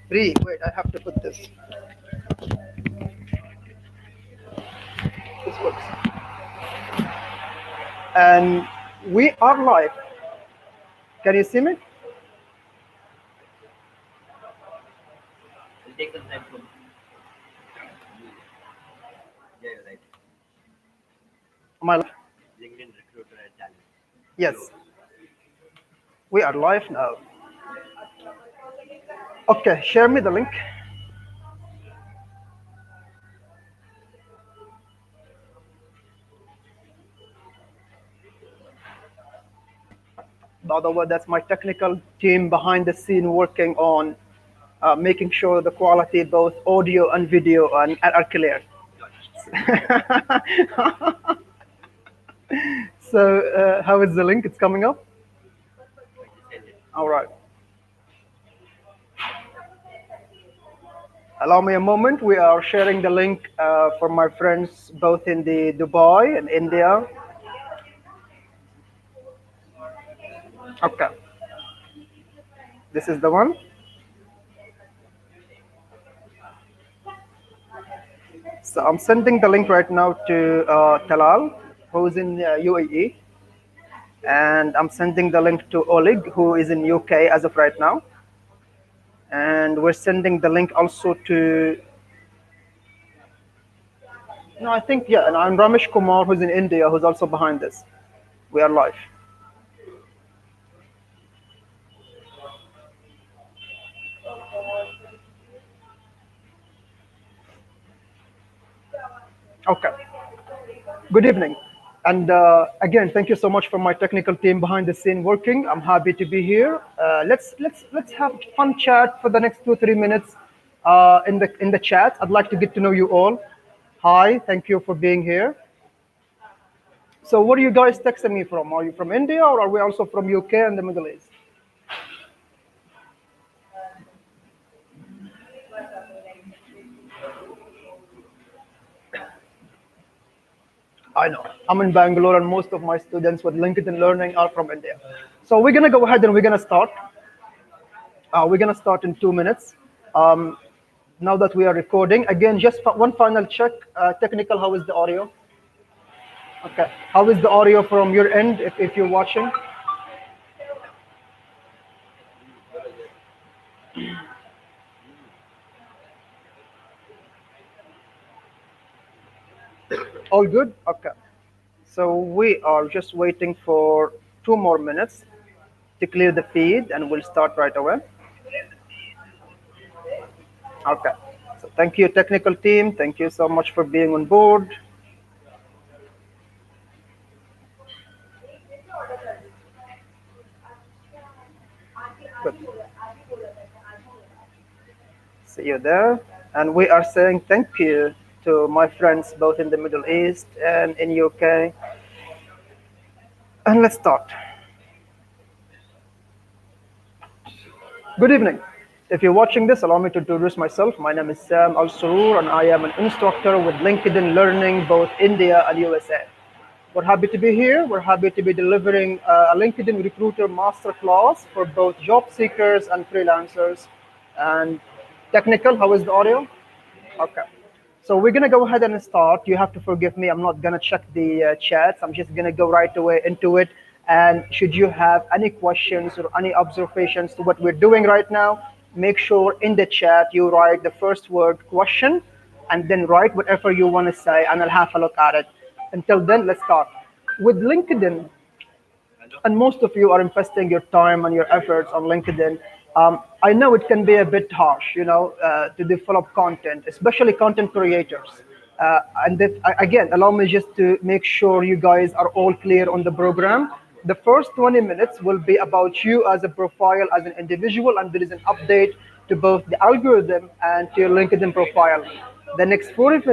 Three. Wait, I have to put this. This works. And we are live. Can you see me? It'll take some time for yeah, you're right. Am I live? LinkedIn recruiter at talent. Yes, we are live now. Okay, share me the link. By the way, that's my technical team behind the scene working on making sure the quality, both audio and video, are clear. Got it. So, how is the link? It's coming up. I just send it. All right. Allow me a moment. We are sharing the link for my friends both in the Dubai and India. Okay, this is the one. So I'm sending the link right now to Talal, who's in UAE, and I'm sending the link to Oleg, who is in UK as of right now, and we're sending the link also to. No, I think yeah, and I'm Ramesh Kumar, who's in India, who's also behind this. We are live. Okay. Good evening. And again, thank you so much for my technical team behind the scene working. I'm happy to be here. Let's have fun chat for the next 2 3 minutes in the chat. I'd like to get to know you all. Hi, thank you for being here. So, where are you guys texting me from? Are you from India or are we also from UK and the Middle East? I know. I'm in Bangalore, and most of my students with LinkedIn Learning are from India. So we're gonna go ahead and we're gonna start. We're gonna start in 2 minutes. Um, now that we are recording, again, just one final check. Technical, how is the audio? Okay. How is the audio from your end if you're watching? Good or good? All good? Okay. So we are just waiting for 2 more minutes to clear the feed and we'll start right away. Okay. So thank you, technical team. Thank you so much for being on board. Good. See you there. And we are saying thank you to my friends both in the Middle East and in UK. And let's start. Good evening. If you're watching this, allow me to introduce myself. My name is Sam Al Surur, and I am an instructor with LinkedIn Learning, both India and USA. We're happy to be here. We're happy to be delivering a LinkedIn Recruiter Masterclass for both job seekers and freelancers. And technical, how is the audio? Okay. So we're gonna go ahead and start. You have to forgive me. I'm not gonna check the chats. I'm just gonna go right away into it. And should you have any questions or any observations to what we're doing right now, make sure in the chat you write the first word question, and then write whatever you want to say, and I'll have a look at it. Until then, let's start with LinkedIn, Hello? and most of you are investing your time and your efforts on LinkedIn. I know it can be a bit harsh, to develop content, especially content creators. And that, again, allow me just to make sure you guys are all clear on the program. The first 20 minutes will be about you as a profile, as an individual, and there is an update to both the algorithm and to your LinkedIn profile. The next 40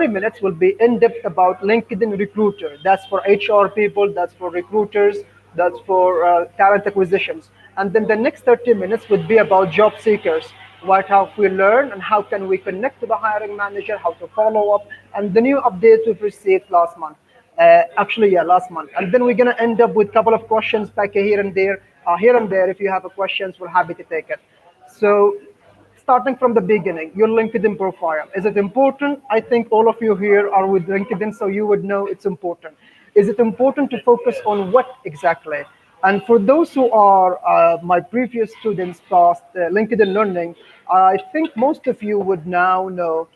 minutes will be in depth about LinkedIn Recruiter. That's for HR people, that's for recruiters, that's for talent acquisitions. And then the next 30 minutes would be about job seekers. What have we learned and how can we connect to the hiring manager, how to follow up, and the new updates we've received last month. Actually, yeah, last month. And then we're going to end up with a couple of questions back here and there. Here and there, if you have a questions, we're happy to take it. So starting from the beginning, your LinkedIn profile. Is it important? I think all of you here are with LinkedIn, so you would know it's important. Is it important to focus on what exactly? And for those who are my previous students past LinkedIn Learning, I think most of you would now know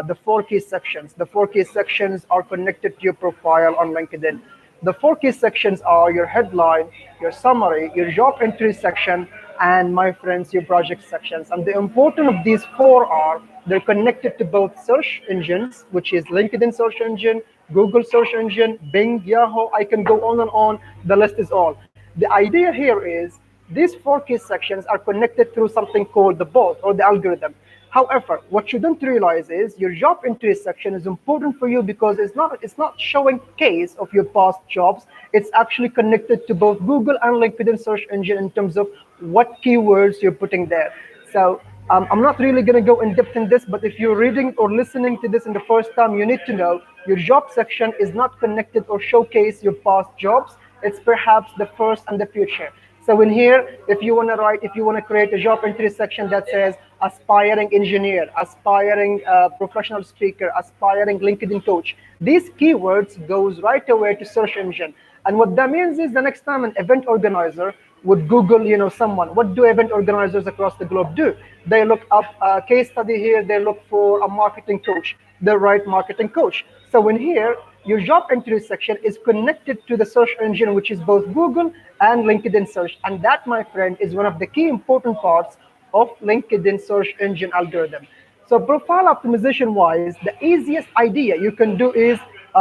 the four key sections. The four key sections are connected to your profile on LinkedIn. The four key sections are your headline, your summary, your job entry section, and my friends, your project sections. And the important of these four are they're connected to both search engines, which is LinkedIn search engine, Google search engine, Bing, Yahoo. I can go on and on. The list is all. The idea here is these four key sections are connected through something called the bot or the algorithm. However, what you don't realize is your job entry section is important for you because it's not showing case of your past jobs. It's actually connected to both Google and LinkedIn search engine in terms of what keywords you're putting there. So I'm not really going to go in depth in this, but if you're reading or listening to this in the first time, you need to know your job section is not connected or showcase your past jobs. It's perhaps the first and the future. So in here, if you want to write, if you want to create a job entry section that says aspiring engineer, aspiring professional speaker, aspiring LinkedIn coach, these keywords goes right away to search engine. And what that means is the next time an event organizer would Google, someone, what do event organizers across the globe do? They look up a case study here, they look for a marketing coach, they write marketing coach. So in here, your job entry section is connected to the search engine, which is both Google and LinkedIn search. And that, my friend, is one of the key important parts of LinkedIn search engine algorithm. So profile optimization wise, the easiest idea you can do is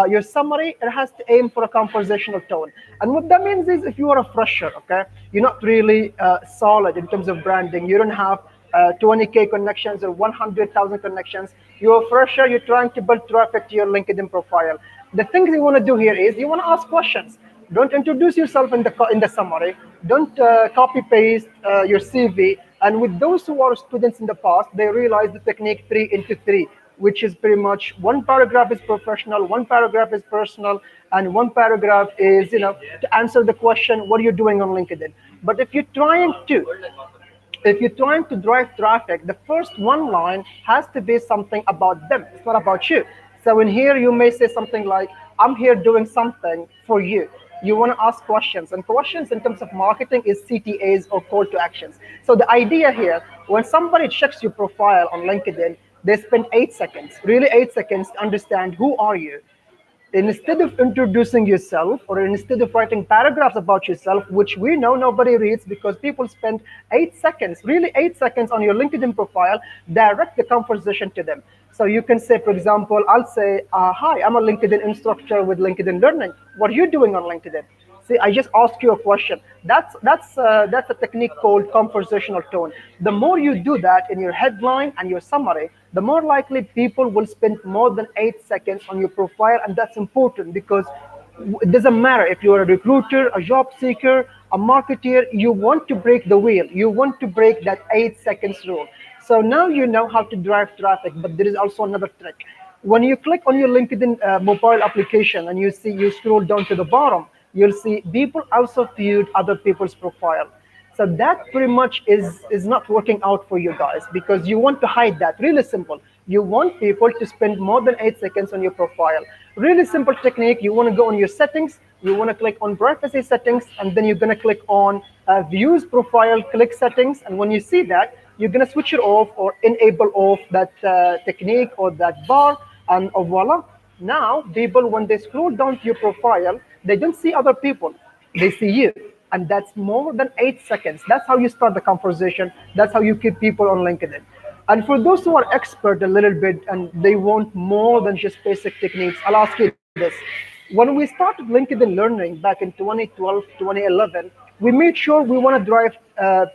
your summary, it has to aim for a conversational tone. And what that means is if you are a fresher, okay, you're not really solid in terms of branding, you don't have 20K connections or 100,000 connections, you're a fresher, you're trying to build traffic to your LinkedIn profile. The things you want to do here is you want to ask questions. Don't introduce yourself in the summary. Don't copy paste your CV. And with those who are students in the past, they realize the technique 3 into 3, which is pretty much one paragraph is professional, one paragraph is personal, and one paragraph is to answer the question, what are you doing on LinkedIn? But if you're trying to drive traffic, the first one line has to be something about them. It's not about you. So in here, you may say something like, I'm here doing something for you. You want to ask questions. And questions in terms of marketing is CTAs or call to actions. So the idea here, when somebody checks your profile on LinkedIn, they spend 8 seconds, really 8 seconds to understand who are you. Instead of introducing yourself or instead of writing paragraphs about yourself, which we know nobody reads because people spend 8 seconds, really 8 seconds on your LinkedIn profile, direct the conversation to them. So you can say, for example, I'll say, hi, I'm a LinkedIn instructor with LinkedIn Learning. What are you doing on LinkedIn? See, I just asked you a question. That's a technique called conversational tone. The more you do that in your headline and your summary, the more likely people will spend more than 8 seconds on your profile, and that's important because it doesn't matter if you're a recruiter, a job seeker, a marketer. You want to break the wheel. You want to break that 8 seconds rule. So now you know how to drive traffic, but there is also another trick. When you click on your LinkedIn mobile application and you scroll down to the bottom, you'll see people also viewed other people's profile. So that pretty much is not working out for you guys because you want to hide that. Really simple. You want people to spend more than 8 seconds on your profile. Really simple technique. You want to go on your settings. You want to click on privacy settings, and then you're going to click on views profile, click settings. And when you see that, you're going to switch it off or enable off that technique or that bar, and voila. Now, people, when they scroll down to your profile, they don't see other people. They see you. And that's more than 8 seconds. That's how you start the conversation. That's how you keep people on LinkedIn. And for those who are expert a little bit and they want more than just basic techniques, I'll ask you this. When we started LinkedIn Learning back in 2012, 2011, we made sure we want to drive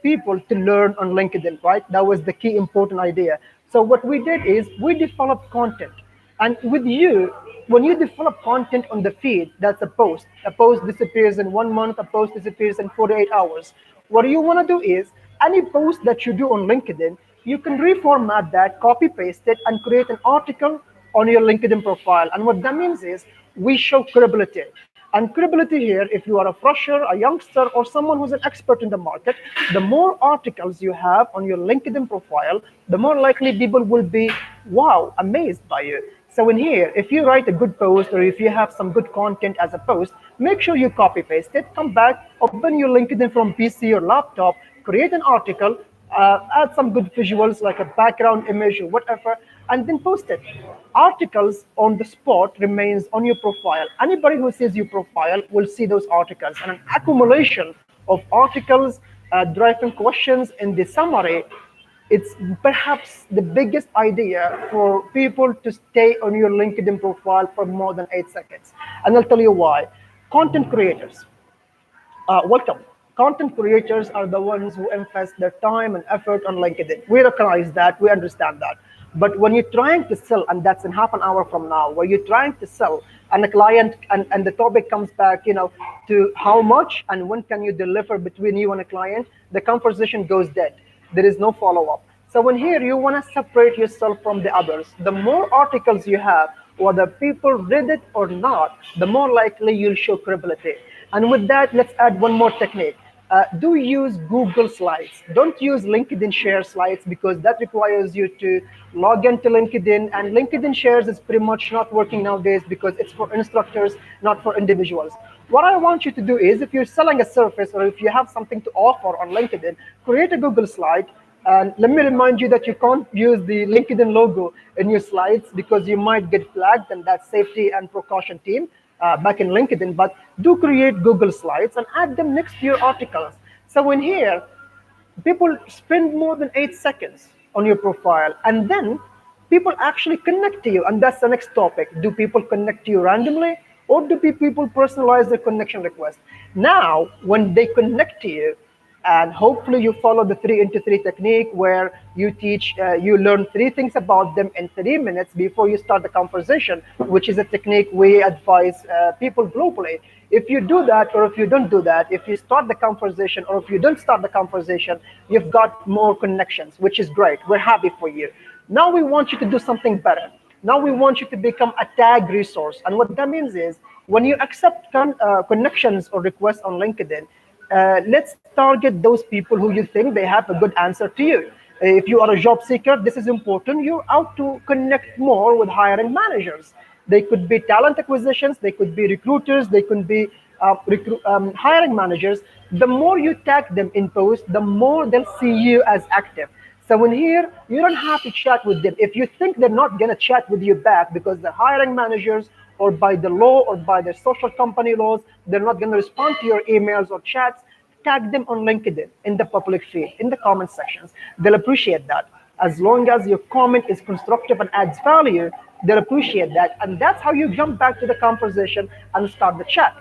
people to learn on LinkedIn, right? That was the key important idea. So what we did is we developed content. And with you, when you develop content on the feed, that's a post. A post disappears in 1 month, a post disappears in 48 hours. What you want to do is any post that you do on LinkedIn, you can reformat that, copy paste it, and create an article on your LinkedIn profile. And what that means is we show credibility. And credibility here, if you are a fresher, a youngster, or someone who's an expert in the market, the more articles you have on your LinkedIn profile, the more likely people will be, wow, amazed by you. So in here, if you write a good post or if you have some good content as a post, make sure you copy paste it, come back, open your LinkedIn from PC or laptop, create an article, add some good visuals like a background image or whatever, and then post it. Articles on the spot remains on your profile. Anybody who sees your profile will see those articles, and an accumulation of articles driving questions in the summary, it's perhaps the biggest idea for people to stay on your LinkedIn profile for more than 8 seconds. And I'll tell you why. Content creators, welcome. Content creators are the ones who invest their time and effort on LinkedIn. We recognize that, we understand that. But when you're trying to sell, and that's in half an hour from now, where you're trying to sell, and the client and the topic comes back, to how much and when can you deliver between you and a client, the conversation goes dead. There is no follow-up. So when here you want to separate yourself from the others, the more articles you have, whether people read it or not, the more likely you'll show credibility. And with that, let's add one more technique. Do use Google Slides. Don't use LinkedIn Share Slides because that requires you to log into LinkedIn, and LinkedIn Shares is pretty much not working nowadays because it's for instructors, not for individuals. What I want you to do is, if you're selling a service or if you have something to offer on LinkedIn, create a Google Slide. And let me remind you that you can't use the LinkedIn logo in your slides because you might get flagged, and that's safety and precaution team back in LinkedIn. But do create Google Slides and add them next to your articles. So in here, people spend more than 8 seconds on your profile, and then people actually connect to you. And that's the next topic. Do people connect to you randomly, or do people personalize their connection request? Now, when they connect to you, and hopefully you follow the 3 into 3 technique where you learn 3 things about them in 3 minutes before you start the conversation, which is a technique we advise people globally. If you do that, or if you don't do that, if you start the conversation or if you don't start the conversation, you've got more connections, which is great. We're happy for you. Now we want you to do something better. Now we want you to become a tag resource. And what that means is, when you accept connections or requests on LinkedIn, let's target those people who you think they have a good answer to you. If you are a job seeker, this is important. You're out to connect more with hiring managers. They could be talent acquisitions, they could be recruiters, they could be hiring managers. The more you tag them in posts, the more they'll see you as active. So in here, you don't have to chat with them. If you think they're not going to chat with you back because they're hiring managers, or by the law or by their social company laws, they're not going to respond to your emails or chats, tag them on LinkedIn in the public feed, in the comment sections. They'll appreciate that. As long as your comment is constructive and adds value, they'll appreciate that. And that's how you jump back to the conversation and start the chat.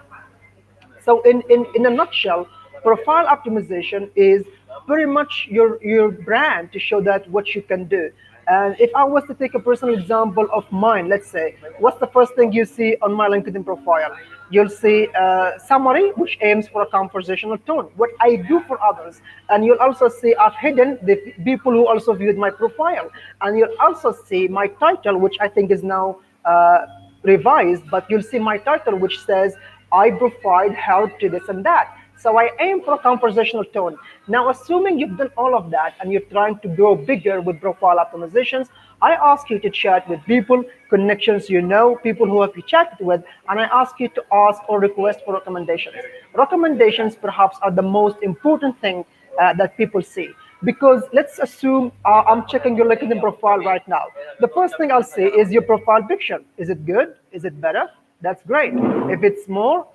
So in a nutshell, profile optimization is very much your brand to show that what you can do. And if I was to take a personal example of mine, let's say, what's the first thing you see on my LinkedIn profile? You'll see a summary, which aims for a conversational tone, what I do for others. And you'll also see I've hidden the people who also viewed my profile. And you'll also see my title, which I think is now revised, but you'll see my title, which says, I provide help to this and that. So I aim for a conversational tone. Now, assuming you've done all of that and you're trying to grow bigger with profile optimizations, I ask you to chat with people, connections you know, people who have you chatted with, and I ask you to ask or request for recommendations. Recommendations perhaps are the most important thing that people see. Because let's assume I'm checking your LinkedIn profile right now. The first thing I'll say is your profile picture. Is it good? Is it better? That's great. If it's more,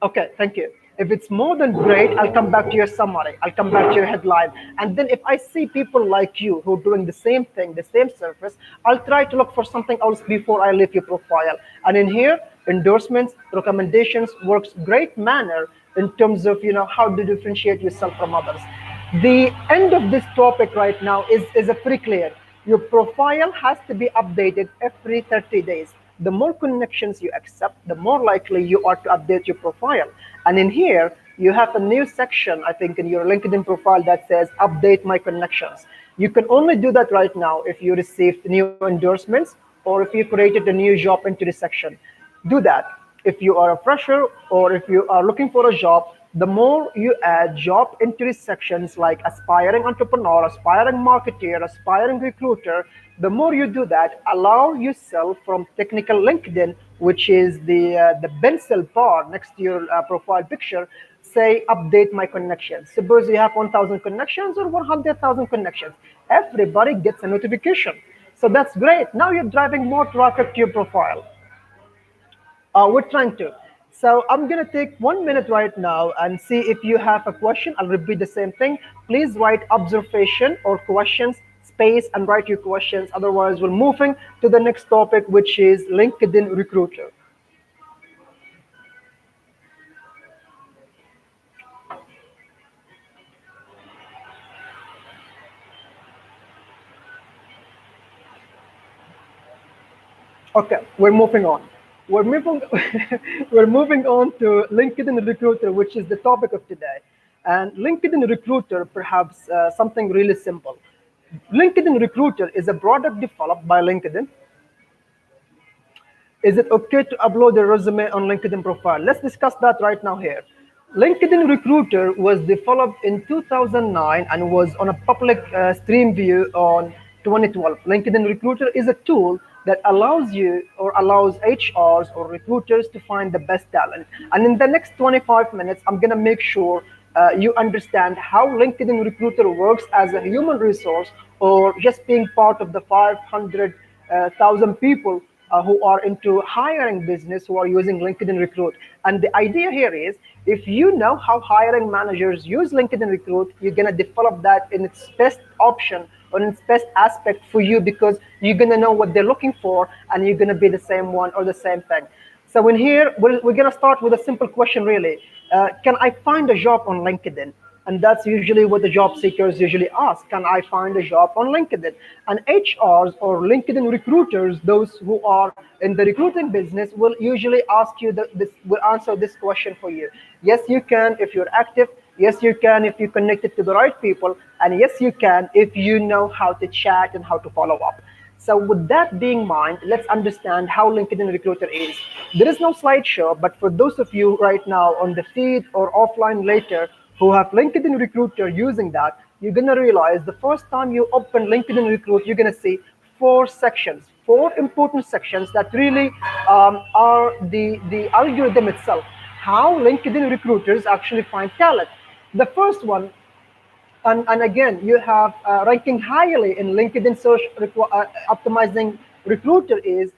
okay, thank you. If it's more than great, I'll come back to your summary. I'll come back to your headline. And then if I see people like you who are doing the same thing, the same service, I'll try to look for something else before I leave your profile. And in here, endorsements, recommendations works great manner in terms of how to differentiate yourself from others. The end of this topic right now is a pretty clear. Your profile has to be updated every 30 days. The more connections you accept, the more likely you are to update your profile. And in here, you have a new section, I think, in your LinkedIn profile that says update my connections. You can only do that right now if you received new endorsements or if you created a new job into the section. Do that. If you are a fresher or if you are looking for a job, the more you add job entry sections like aspiring entrepreneur, aspiring marketeer, aspiring recruiter, the more you do that, allow yourself from technical LinkedIn, which is the pencil bar next to your profile picture, say update my connections. Suppose you have 1,000 connections or 100,000 connections. Everybody gets a notification. So that's great. Now you're driving more traffic to your profile. We're trying to. So I'm gonna take 1 minute right now and see if you have a question. I'll repeat the same thing. Please write observation or questions, space, and write your questions. Otherwise, we're moving to the next topic, which is LinkedIn Recruiter. Okay, we're moving on. We're moving, we're moving on to LinkedIn Recruiter, which is the topic of today. And LinkedIn Recruiter, perhaps something really simple. LinkedIn Recruiter is a product developed by LinkedIn. Is it okay to upload a resume on LinkedIn profile? Let's discuss that right now here. LinkedIn Recruiter was developed in 2009 and was on a public stream view on 2012. LinkedIn Recruiter is a tool that allows you or allows HRs or recruiters to find the best talent. And in the next 25 minutes, I'm going to make sure you understand how LinkedIn Recruiter works as a human resource or just being part of the 500,000 people who are into hiring business who are using LinkedIn Recruit. And the idea here is if you know how hiring managers use LinkedIn Recruit, you're going to develop that in its best option or in its best aspect for you because you're going to know what they're looking for and you're going to be the same one or the same thing. So in here, we're going to start with a simple question, really. Can I find a job on LinkedIn? And that's usually what the job seekers usually ask. Can I find a job on LinkedIn? And HRs or LinkedIn recruiters, those who are in the recruiting business, will usually ask you will answer this question for you. Yes, you can if you're active. Yes, you can if you connected to the right people. And yes, you can if you know how to chat and how to follow up. So with that being in mind, let's understand how LinkedIn Recruiter is. There is no slideshow, but for those of you right now on the feed or offline later who have LinkedIn Recruiter using that, you're going to realize the first time you open LinkedIn Recruit, you're going to see four sections, four important sections that really are the algorithm itself, how LinkedIn recruiters actually find talent. The first one, and again, you have ranking highly in LinkedIn search optimizing recruiter is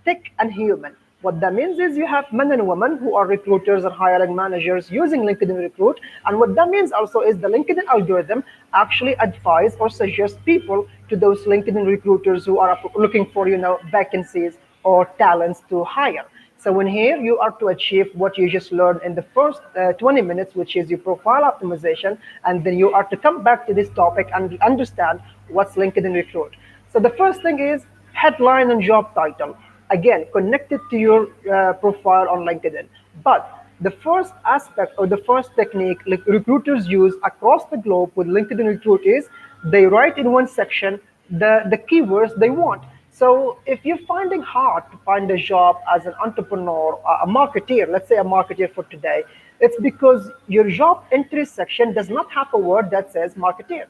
tech and human. What that means is you have men and women who are recruiters and hiring managers using LinkedIn Recruit. And what that means also is the LinkedIn algorithm actually advise or suggest people to those LinkedIn recruiters who are looking for, vacancies or talents to hire. So in here, you are to achieve what you just learned in the first 20 minutes, which is your profile optimization. And then you are to come back to this topic and understand what's LinkedIn Recruit. So the first thing is headline and job title. Again, connected to your profile on LinkedIn. But the first aspect or the first technique recruiters use across the globe with LinkedIn Recruit is they write in one section the keywords they want. So if you're finding hard to find a job as an entrepreneur, a marketeer, let's say a marketeer for today, it's because your job entry section does not have a word that says marketeer.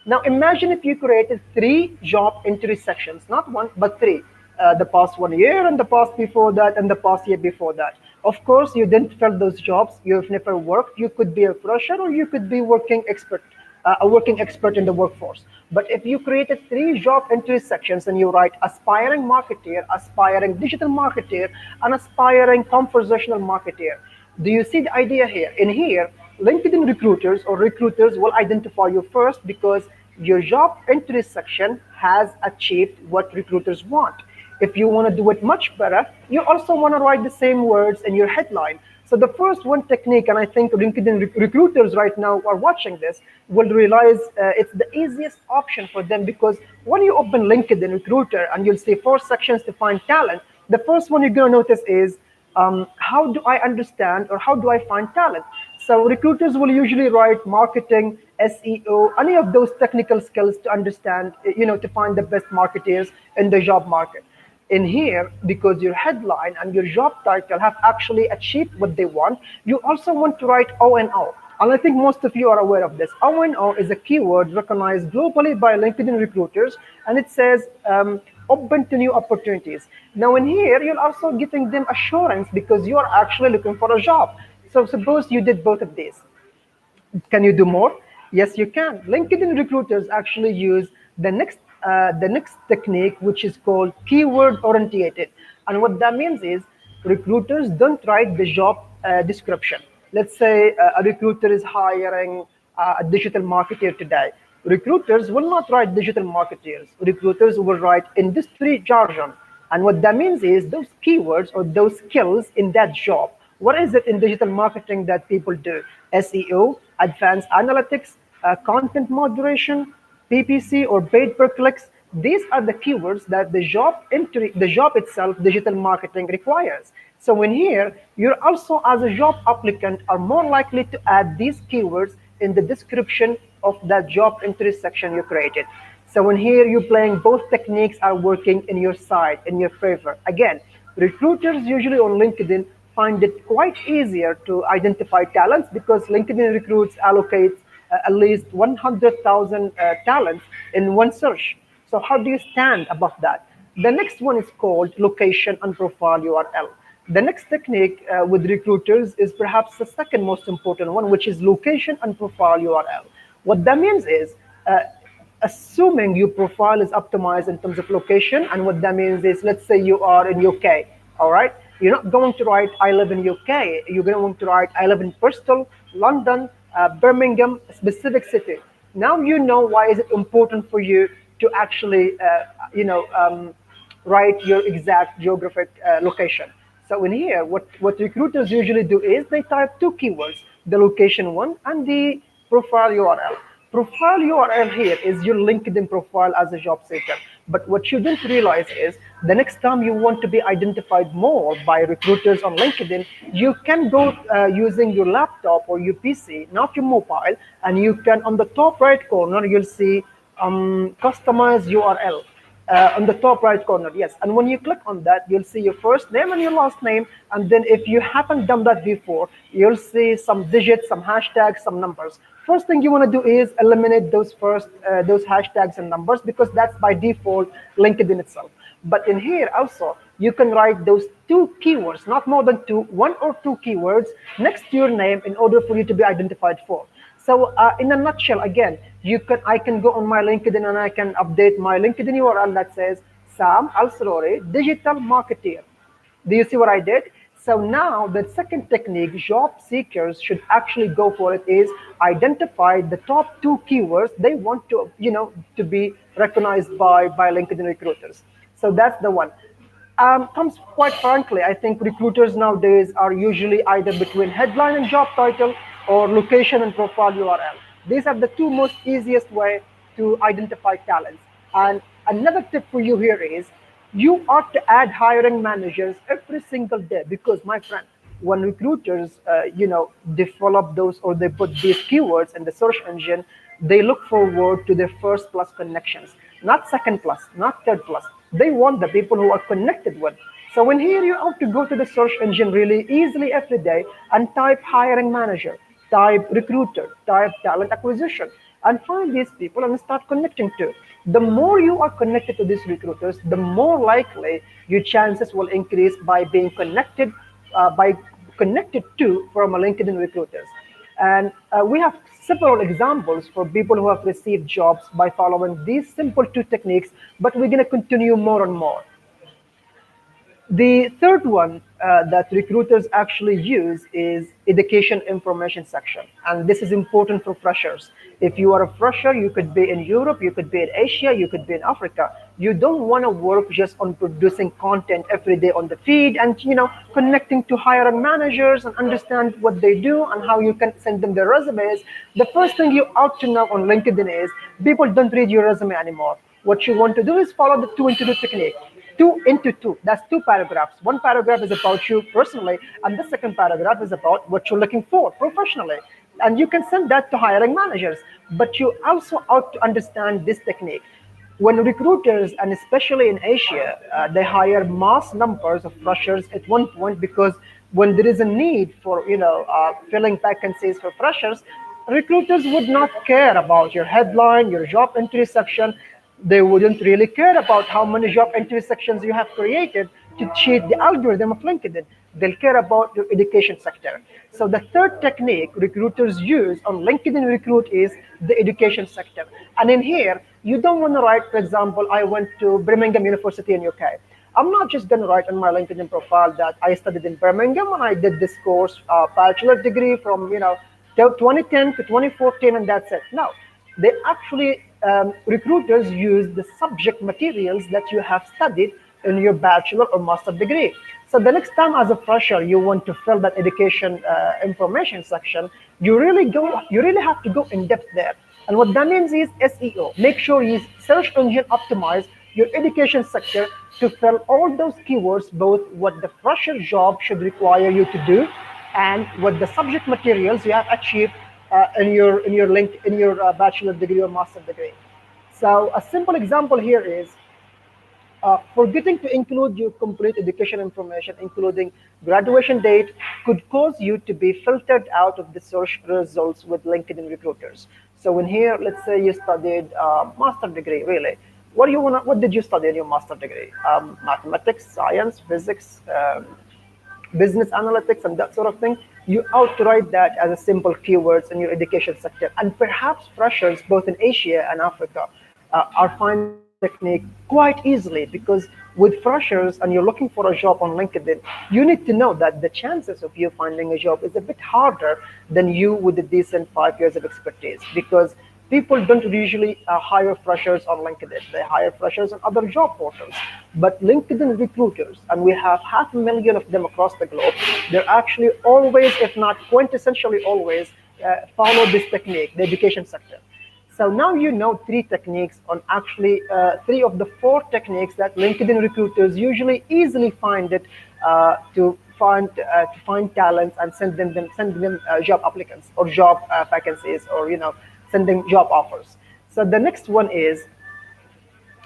Now imagine if you created three job entry sections, not one, but three. The past 1 year and the past before that and the past year before that. Of course, you didn't fill those jobs. You've never worked. You could be a fresher or you could be a working expert in the workforce. But if you created three job entry sections and you write aspiring marketeer, aspiring digital marketeer, and aspiring conversational marketeer, do you see the idea here? In here, LinkedIn recruiters or recruiters will identify you first because your job entry section has achieved what recruiters want. If you want to do it much better, you also want to write the same words in your headline. So the first one technique, and I think LinkedIn recruiters right now are watching this, will realize it's the easiest option for them because when you open LinkedIn Recruiter and you'll see four sections to find talent, the first one you're going to notice is how do I understand or how do I find talent? So recruiters will usually write marketing, SEO, any of those technical skills to understand, to find the best marketeers in the job market. In here, because your headline and your job title have actually achieved what they want, you also want to write O&O. And I think most of you are aware of this. O&O is a keyword recognized globally by LinkedIn recruiters, and it says open to new opportunities. Now, in here, you're also giving them assurance because you are actually looking for a job. So suppose you did both of these. Can you do more? Yes, you can. LinkedIn recruiters actually use the next technique, which is called keyword orientated. And what that means is recruiters don't write the job description. Let's say a recruiter is hiring a digital marketer today. Recruiters will not write digital marketers. Recruiters will write industry jargon. And what that means is those keywords or those skills in that job. What is it in digital marketing that people do? SEO, advanced analytics, content moderation, PPC or paid per clicks. These are the keywords that the job itself, digital marketing requires. So in here, you're also as a job applicant are more likely to add these keywords in the description of that job interest section you created. So in here, you're playing both techniques are working in your side, in your favor. Again, recruiters usually on LinkedIn find it quite easier to identify talents because LinkedIn recruits allocates at least 100,000 talents in one search. So how do you stand above that? The next one is called location and profile URL. The next technique with recruiters is perhaps the second most important one, which is location and profile URL. What that means is assuming your profile is optimized in terms of location, and what that means is, let's say you are in UK, all right? You're not going to write I live in UK. You're going to write I live in Bristol, London, Birmingham, a specific city. Now you know why is it important for you to actually, write your exact geographic location. So in here, what recruiters usually do is they type two keywords, the location one and the profile URL. Profile URL here is your LinkedIn profile as a job seeker. But what you didn't realize is the next time you want to be identified more by recruiters on LinkedIn, you can go using your laptop or your PC, not your mobile, and you can, on the top right corner, you'll see customize URL on the top right corner. Yes, and when you click on that, you'll see your first name and your last name. And then if you haven't done that before, you'll see some digits, some hashtags, some numbers. First thing you want to do is eliminate those hashtags and numbers because that's by default LinkedIn itself. But in here also, you can write those two keywords, not more than two, one or two keywords next to your name in order for you to be identified for. So in a nutshell, again, I can go on my LinkedIn and I can update my LinkedIn URL that says Sam Al-Sarori, digital marketer. Do you see what I did? So now the second technique job seekers should actually go for it is identify the top two keywords they want to be recognized by LinkedIn recruiters. So that's the one. Comes quite frankly, I think recruiters nowadays are usually either between headline and job title or location and profile URL. These are the two most easiest way to identify talents. And another tip for you here is you ought to add hiring managers every single day because, my friend, when recruiters, develop those or they put these keywords in the search engine, they look forward to their first plus connections, not second plus, not third plus. They want the people who are connected with. So when here you have to go to the search engine really easily every day and type hiring manager, type recruiter, type talent acquisition, and find these people and start connecting to. The more you are connected to these recruiters, the more likely your chances will increase by being connected to from a LinkedIn recruiters. And we have several examples for people who have received jobs by following these simple two techniques, but we're going to continue more and more. The third one that recruiters actually use is education information section. And this is important for freshers. If you are a fresher, you could be in Europe, you could be in Asia, you could be in Africa. You don't want to work just on producing content every day on the feed and connecting to hiring managers and understand what they do and how you can send them their resumes. The first thing you ought to know on LinkedIn is people don't read your resume anymore. What you want to do is follow the two into two technique. Two into two. That's two paragraphs. One paragraph is about you personally, and the second paragraph is about what you're looking for professionally. And you can send that to hiring managers. But you also ought to understand this technique. when recruiters, and especially in Asia, they hire mass numbers of freshers at one point, because when there is a need for filling vacancies for freshers, recruiters would not care about your headline, your job entry section. They wouldn't really care about how many job entry sections you have created to cheat the algorithm of LinkedIn. They'll care about your education sector. So the third technique recruiters use on LinkedIn Recruit is the education sector. And in here, you don't want to write, for example, I went to Birmingham University in UK. I'm not just going to write on my LinkedIn profile that I studied in Birmingham and I did this course, bachelor degree from 2010 to 2014, and that's it. No, they actually recruiters use the subject materials that you have studied in your bachelor or master degree. So the next time as a fresher you want to fill that education information section, you really have to go in depth there. And what that means is SEO. Make sure you search engine optimize your education sector to fill all those keywords, both what the fresher job should require you to do and what the subject materials you have achieved in your bachelor degree or master degree. So a simple example here is forgetting to include your complete education information, including graduation date, could cause you to be filtered out of the search results with LinkedIn recruiters. So in here, let's say you studied master degree, really. What did you study in your master degree? Mathematics, science, physics, business analytics, and that sort of thing. You outright that as a simple keywords in your education sector. And perhaps freshers, both in Asia and Africa, are finding this technique quite easily, because with freshers and you're looking for a job on LinkedIn, you need to know that the chances of you finding a job is a bit harder than you with a decent 5 years of expertise, because people don't usually hire freshers on LinkedIn. They hire freshers on other job portals. But LinkedIn recruiters, and we have 500,000 of them across the globe, they're actually always, if not quintessentially always, follow this technique, the education sector. So now you know three techniques on actually three of the four techniques that LinkedIn recruiters usually easily find it to find talents and send them job applicants or job vacancies, or sending job offers. So the next one is,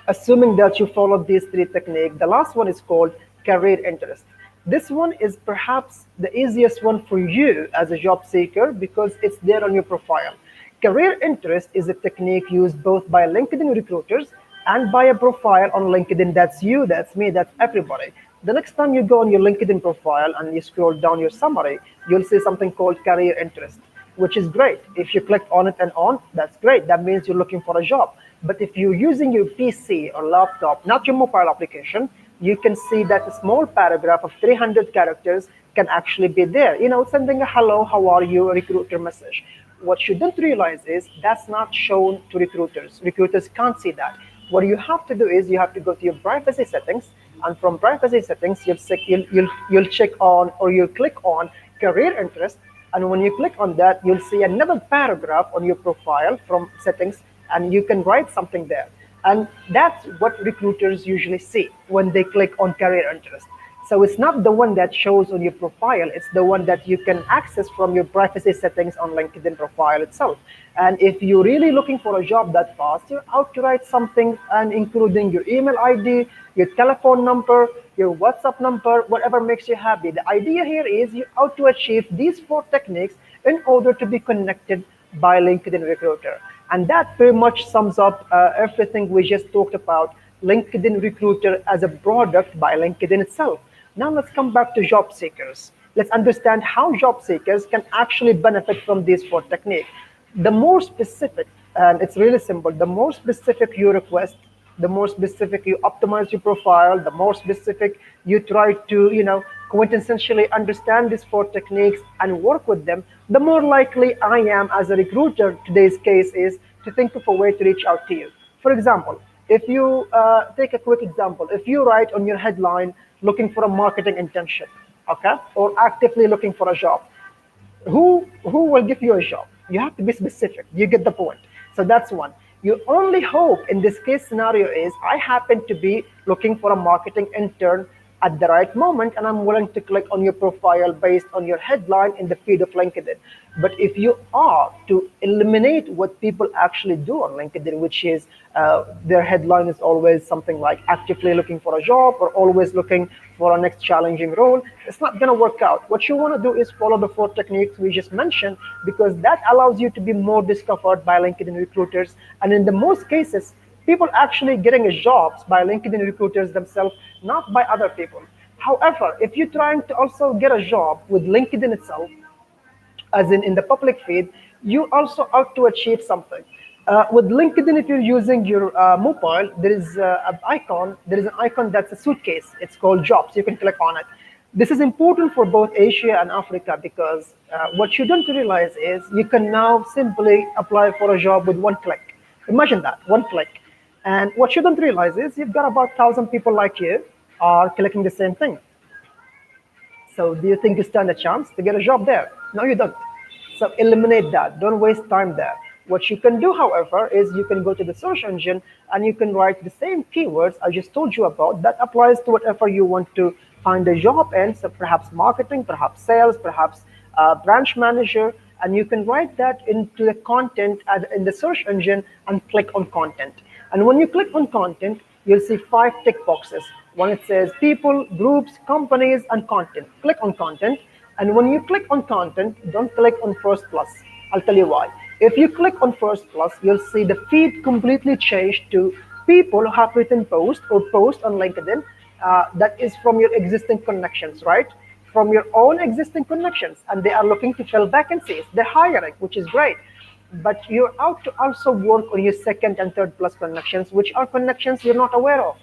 assuming that you follow these three techniques, the last one is called career interest. This one is perhaps the easiest one for you as a job seeker because it's there on your profile. Career interest is a technique used both by LinkedIn recruiters and by a profile on LinkedIn. That's you, that's me, that's everybody. The next time you go on your LinkedIn profile and you scroll down your summary, you'll see something called career interest, which is great. If you click on it and on, that's great. That means you're looking for a job. But if you're using your PC or laptop, not your mobile application, you can see that a small paragraph of 300 characters can actually be there. Sending a hello, how are you, a recruiter message. What you don't realize is that's not shown to recruiters. Recruiters can't see that. What you have to do is you have to go to your privacy settings, and from privacy settings, you'll check on, or you'll click on career interest. And when you click on that, you'll see another paragraph on your profile from settings, and you can write something there. And that's what recruiters usually see when they click on career interest. So it's not the one that shows on your profile, it's the one that you can access from your privacy settings on LinkedIn profile itself. And if you're really looking for a job that fast, you're out to write something, and including your email ID, your telephone number, your WhatsApp number, whatever makes you happy. The idea here is you out to achieve these four techniques in order to be connected by LinkedIn Recruiter. And that very much sums up everything we just talked about LinkedIn Recruiter as a product by LinkedIn itself. Now let's come back to job seekers. Let's understand how job seekers can actually benefit from these four techniques. The more specific, and it's really simple, the more specific you request, the more specific you optimize your profile, the more specific you try to, quintessentially understand these four techniques and work with them, the more likely I am as a recruiter, today's case is to think of a way to reach out to you. For example, if you take a quick example, if you write on your headline, looking for a marketing internship, okay, or actively looking for a job, who will give you a job? You have to be specific. You get the point. So that's one. Your only hope in this case scenario is I happen to be looking for a marketing intern at the right moment, and I'm willing to click on your profile based on your headline in the feed of LinkedIn. But if you are to eliminate what people actually do on LinkedIn, which is their headline is always something like actively looking for a job or always looking for a next challenging role, it's not going to work out. What you want to do is follow the four techniques we just mentioned, because that allows you to be more discovered by LinkedIn recruiters. And in the most cases, people actually getting jobs by LinkedIn recruiters themselves, not by other people. However, if you're trying to also get a job with LinkedIn itself, as in the public feed, you also ought to achieve something. With LinkedIn, if you're using your mobile, there is an icon. There is an icon that's a suitcase. It's called Jobs. You can click on it. This is important for both Asia and Africa, because what you don't realize is you can now simply apply for a job with one click. Imagine that, one click. And what you don't realize is you've got about 1,000 people like you are clicking the same thing. So do you think you stand a chance to get a job there? No, you don't. So eliminate that. Don't waste time there. What you can do, however, is you can go to the search engine and you can write the same keywords I just told you about. That applies to whatever you want to find a job in. So perhaps marketing, perhaps sales, perhaps branch manager. And you can write that into the content in the search engine and click on content. And when you click on content, you'll see 5 tick boxes. One, it says people, groups, companies, and content. Click on content. And when you click on content, don't click on first plus. I'll tell you why. If you click on first plus, you'll see the feed completely changed to people who have written post or post on LinkedIn that is from your existing connections, right? From your own existing connections. And they are looking to fill vacancies. They're hiring, which is great. But you're out to also work on your second and third plus connections, which are connections you're not aware of.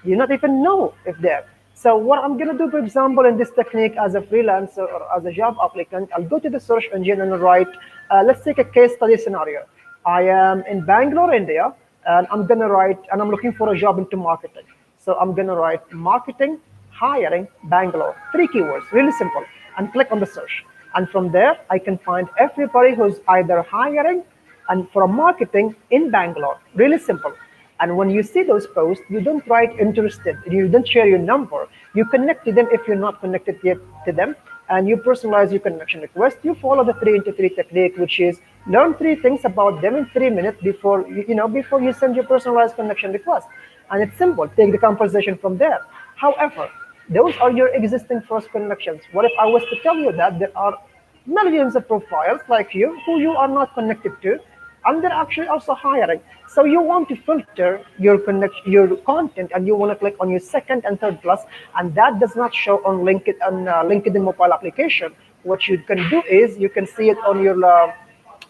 You not even know if they're. So what I'm going to do, for example, in this technique as a freelancer or as a job applicant, I'll go to the search engine and write, let's take a case study scenario. I am in Bangalore, India, and I'm going to write, and I'm looking for a job into marketing. So I'm going to write marketing, hiring, Bangalore, 3 keywords, really simple, and click on the search. And from there, I can find everybody who's either hiring and for marketing in Bangalore, really simple. And when you see those posts, you don't write interested, you don't share your number, you connect to them if you're not connected yet to them, and you personalize your connection request. You follow the 3 into 3 technique, which is learn 3 things about them in 3 minutes before before you send your personalized connection request. And it's simple, take the conversation from there. However, those are your existing first connections. What if I was to tell you that there are millions of profiles like you who you are not connected to, and they're actually also hiring? So you want to filter your your content, and you want to click on your second and third plus, and that does not show on LinkedIn mobile application. What you can do is you can see it on your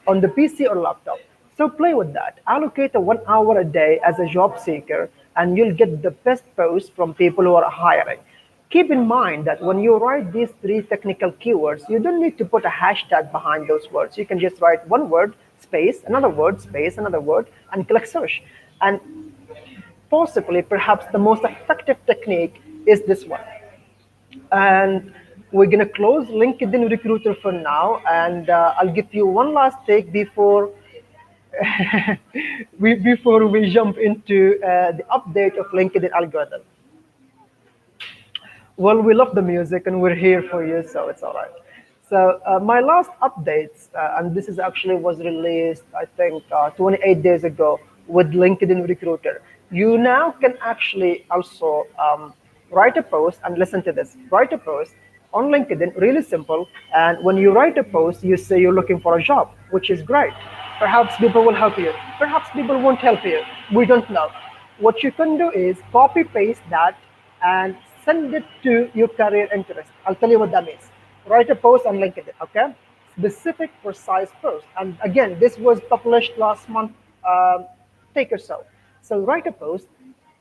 on the PC or laptop. So play with that. Allocate a 1 hour a day as a job seeker, and you'll get the best posts from people who are hiring. Keep in mind that when you write these 3 technical keywords, you don't need to put a hashtag behind those words. You can just write one word, space, another word, space, another word, and click search. And possibly, perhaps the most effective technique is this one. And we're going to close LinkedIn Recruiter for now. And I'll give you one last take before before we jump into the update of LinkedIn algorithm. Well, we love the music and we're here for you, so it's all right. So my last updates, and this is actually was released, I think, 28 days ago with LinkedIn Recruiter. You now can actually also write a post, and listen to this, write a post on LinkedIn, really simple. And when you write a post, you say you're looking for a job, which is great. Perhaps people will help you. Perhaps people won't help you. We don't know. What you can do is copy paste that and send it to your career interest. I'll tell you what that means. Write a post on LinkedIn, okay? Specific, precise post. And again, this was published last month, take or so. So write a post,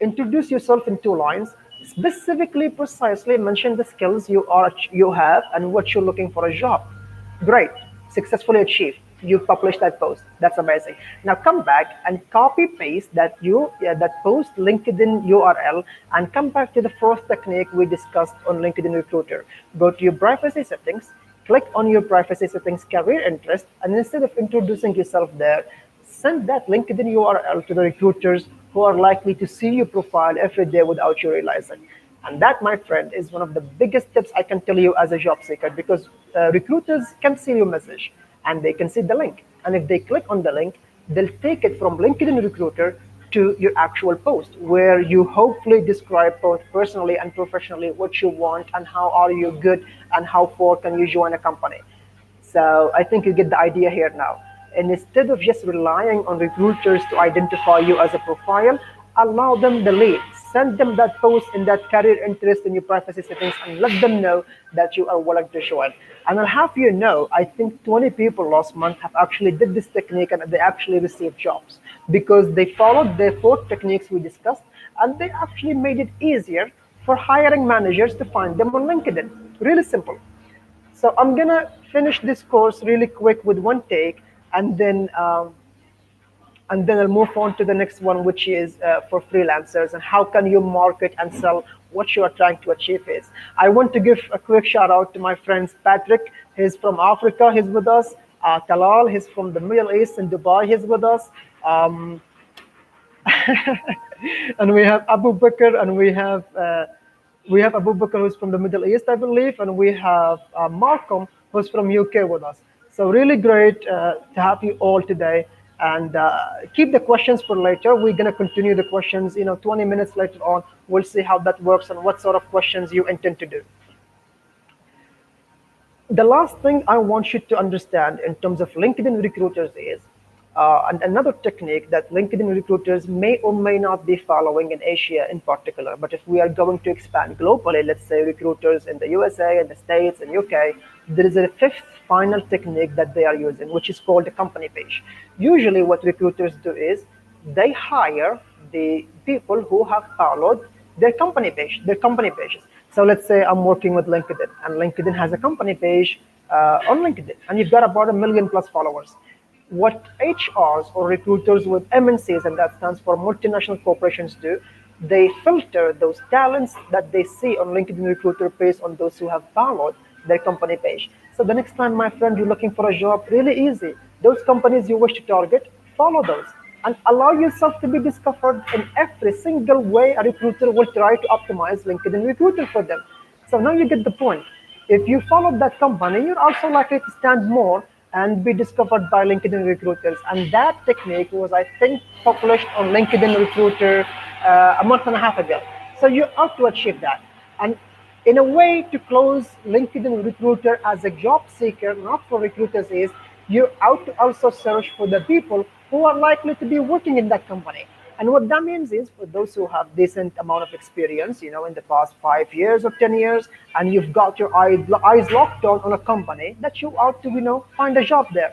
introduce yourself in 2 lines, specifically, precisely mention the skills you have and what you're looking for a job. Great, successfully achieved. You published that post. That's amazing. Now come back and copy paste that post LinkedIn URL and come back to the first technique we discussed on LinkedIn Recruiter. Go to your privacy settings, click on your privacy settings career interest, and instead of introducing yourself there, send that LinkedIn URL to the recruiters who are likely to see your profile every day without you realizing. And that, my friend, is one of the biggest tips I can tell you as a job seeker, because recruiters can see your message and they can see the link. And if they click on the link, they'll take it from LinkedIn Recruiter to your actual post, where you hopefully describe both personally and professionally what you want and how are you good and how far can you join a company. So I think you get the idea here now. And instead of just relying on recruiters to identify you as a profile, allow them the lead. Send them that post in that career interest in your privacy settings and let them know that you are willing to join. And I'll have you know, I think 20 people last month have actually did this technique and they actually received jobs because they followed the 4 techniques we discussed, and they actually made it easier for hiring managers to find them on LinkedIn. Really simple. So I'm gonna finish this course really quick with one take, and then I'll move on to the next one, which is for freelancers and how can you market and sell what you are trying to achieve. Is I want to give a quick shout out to my friends Patrick. He's from Africa. He's with us. Talal. He's from the Middle East in Dubai. He's with us. Um, and we have Abu Bakr, and we have Abu Bakr who's from the Middle East, I believe, and we have Malcolm who's from UK with us. So really great to have you all today, and keep the questions for later. We're gonna continue the questions, 20 minutes later on. We'll see how that works and what sort of questions you intend to do. The last thing I want you to understand in terms of LinkedIn recruiters is, and another technique that LinkedIn recruiters may or may not be following in Asia in particular, but if we are going to expand globally, let's say recruiters in the USA, in the States, and UK, there is a fifth final technique that they are using, which is called the company page. Usually, what recruiters do is they hire the people who have followed their company pages. So let's say I'm working with LinkedIn, and LinkedIn has a company page on LinkedIn, and you've got about a million plus followers. What HRs or recruiters with MNCs, and that stands for multinational corporations, do, they filter those talents that they see on LinkedIn Recruiter based on those who have followed their company page. So the next time, my friend, you're looking for a job, really easy. Those companies you wish to target, follow those and allow yourself to be discovered in every single way a recruiter will try to optimize LinkedIn Recruiter for them. So now you get the point. If you follow that company, you're also likely to stand more and be discovered by LinkedIn recruiters. And that technique was, I think, published on LinkedIn Recruiter a month and a half ago. So you ought to achieve that. And in a way to close LinkedIn Recruiter as a job seeker, not for recruiters, is you out to also search for the people who are likely to be working in that company. And what that means is for those who have decent amount of experience, in the past 5 years or 10 years, and you've got your eyes locked on a company, that you ought to, find a job there.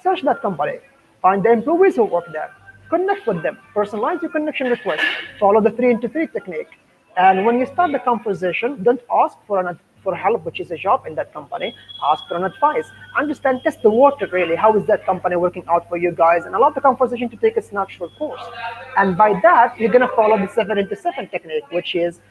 Search that company, find the employees who work there, connect with them, personalize your connection request, follow the 3 into 3 technique. And when you start the conversation, don't ask for help, which is a job in that company. Ask for an advice. Understand, test the water really. How is that company working out for you guys? And allow the conversation to take its natural course. And by that, you're gonna follow the 7 into 7 technique, which is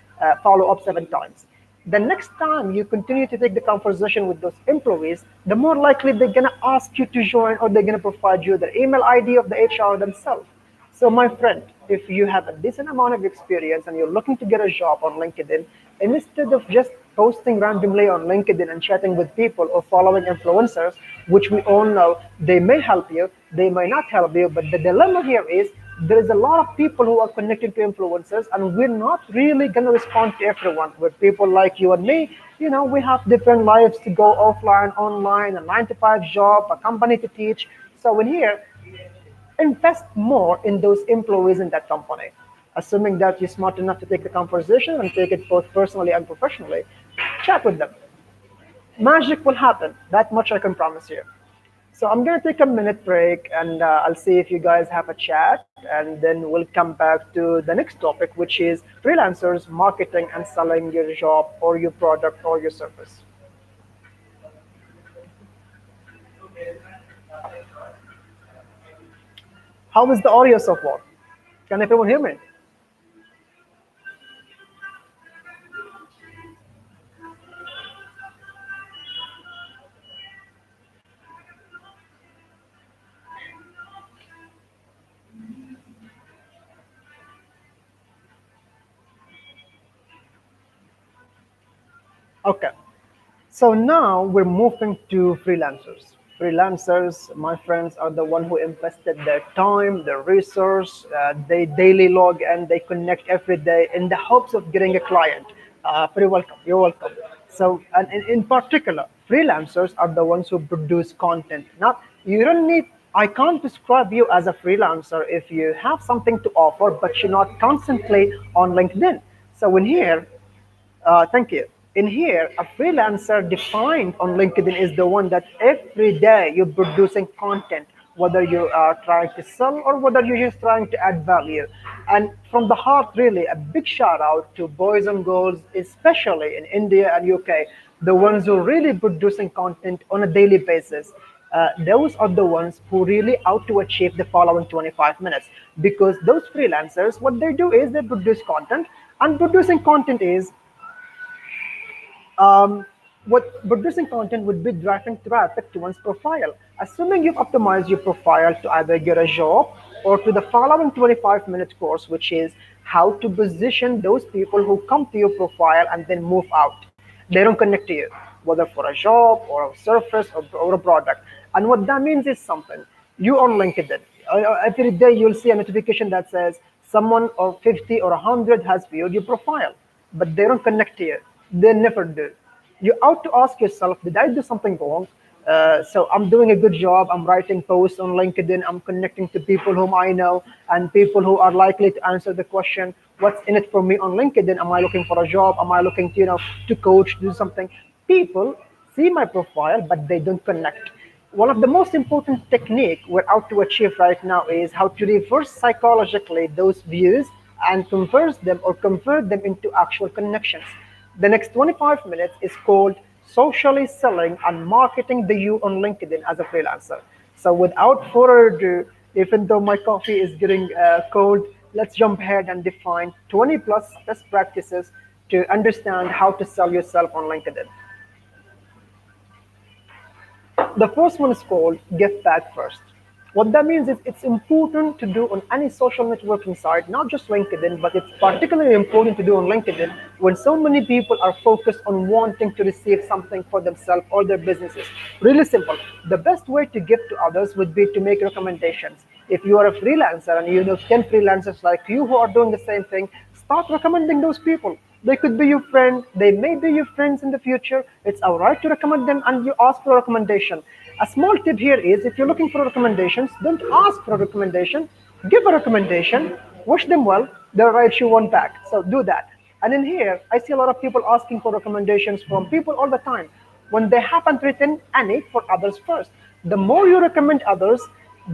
follow up 7 times. The next time you continue to take the conversation with those employees, the more likely they're gonna ask you to join, or they're gonna provide you the email ID of the HR themselves. So, my friend, if you have a decent amount of experience and you're looking to get a job on LinkedIn, instead of just posting randomly on LinkedIn and chatting with people or following influencers, which we all know they may help you, they may not help you, but the dilemma here is there is a lot of people who are connected to influencers, and we're not really going to respond to everyone. With people like you and me, we have different lives to go offline, online, a 9 to 5 job, a company to teach. So in here, invest more in those employees in that company, assuming that you're smart enough to take the conversation and take it both personally and professionally. Chat with them. Magic will happen. That much I can promise you. So I'm going to take a minute break, and I'll see if you guys have a chat, and then we'll come back to the next topic, which is freelancers, marketing, and selling your job or your product or your service. How is the audio so far? Can everyone hear me? Okay. So now we're moving to freelancers. Freelancers, my friends, are the one who invested their time, their resource, they daily log and they connect every day in the hopes of getting a client. Very welcome. You're welcome. So, and in particular, freelancers are the ones who produce content. Not you don't need. I can't describe you as a freelancer if you have something to offer, but you're not constantly on LinkedIn. So in here, thank you. In here, a freelancer defined on LinkedIn is the one that every day you're producing content, whether you are trying to sell or whether you're just trying to add value. And from the heart, really, a big shout out to boys and girls, especially in India and UK, the ones who are really producing content on a daily basis. Those are the ones who really out to achieve the following 25 minutes, because those freelancers, what they do is they produce content, and producing content is what producing content would be driving traffic to one's profile. Assuming you've optimized your profile to either get a job or to the following 25-minute course, which is how to position those people who come to your profile and then move out. They don't connect to you, whether for a job or a service or a product. And what that means is something. You on LinkedIn, every day you'll see a notification that says someone or 50 or 100 has viewed your profile, but they don't connect to you. They never do. You ought to ask yourself, did I do something wrong? So I'm doing a good job. I'm writing posts on LinkedIn. I'm connecting to people whom I know and people who are likely to answer the question, what's in it for me on LinkedIn? Am I looking for a job? Am I looking to, to coach, do something? People see my profile, but they don't connect. One of the most important technique we're out to achieve right now is how to reverse psychologically those views and convert them into actual connections. The next 25 minutes is called socially selling and marketing the you on LinkedIn as a freelancer. So without further ado, even though my coffee is getting cold, let's jump ahead and define 20 plus best practices to understand how to sell yourself on LinkedIn. The first one is called Get Back First. What that means is it's important to do on any social networking site, not just LinkedIn, but it's particularly important to do on LinkedIn when so many people are focused on wanting to receive something for themselves or their businesses. Really simple. The best way to give to others would be to make recommendations. If you are a freelancer and you know 10 freelancers like you who are doing the same thing, start recommending those people. They could be your friend. They may be your friends in the future. It's all right to recommend them and you ask for a recommendation. A small tip here is if you're looking for recommendations, don't ask for a recommendation. Give a recommendation. Wish them well. They'll write you one back. So do that. And in here, I see a lot of people asking for recommendations from people all the time when they haven't written any for others first. The more you recommend others,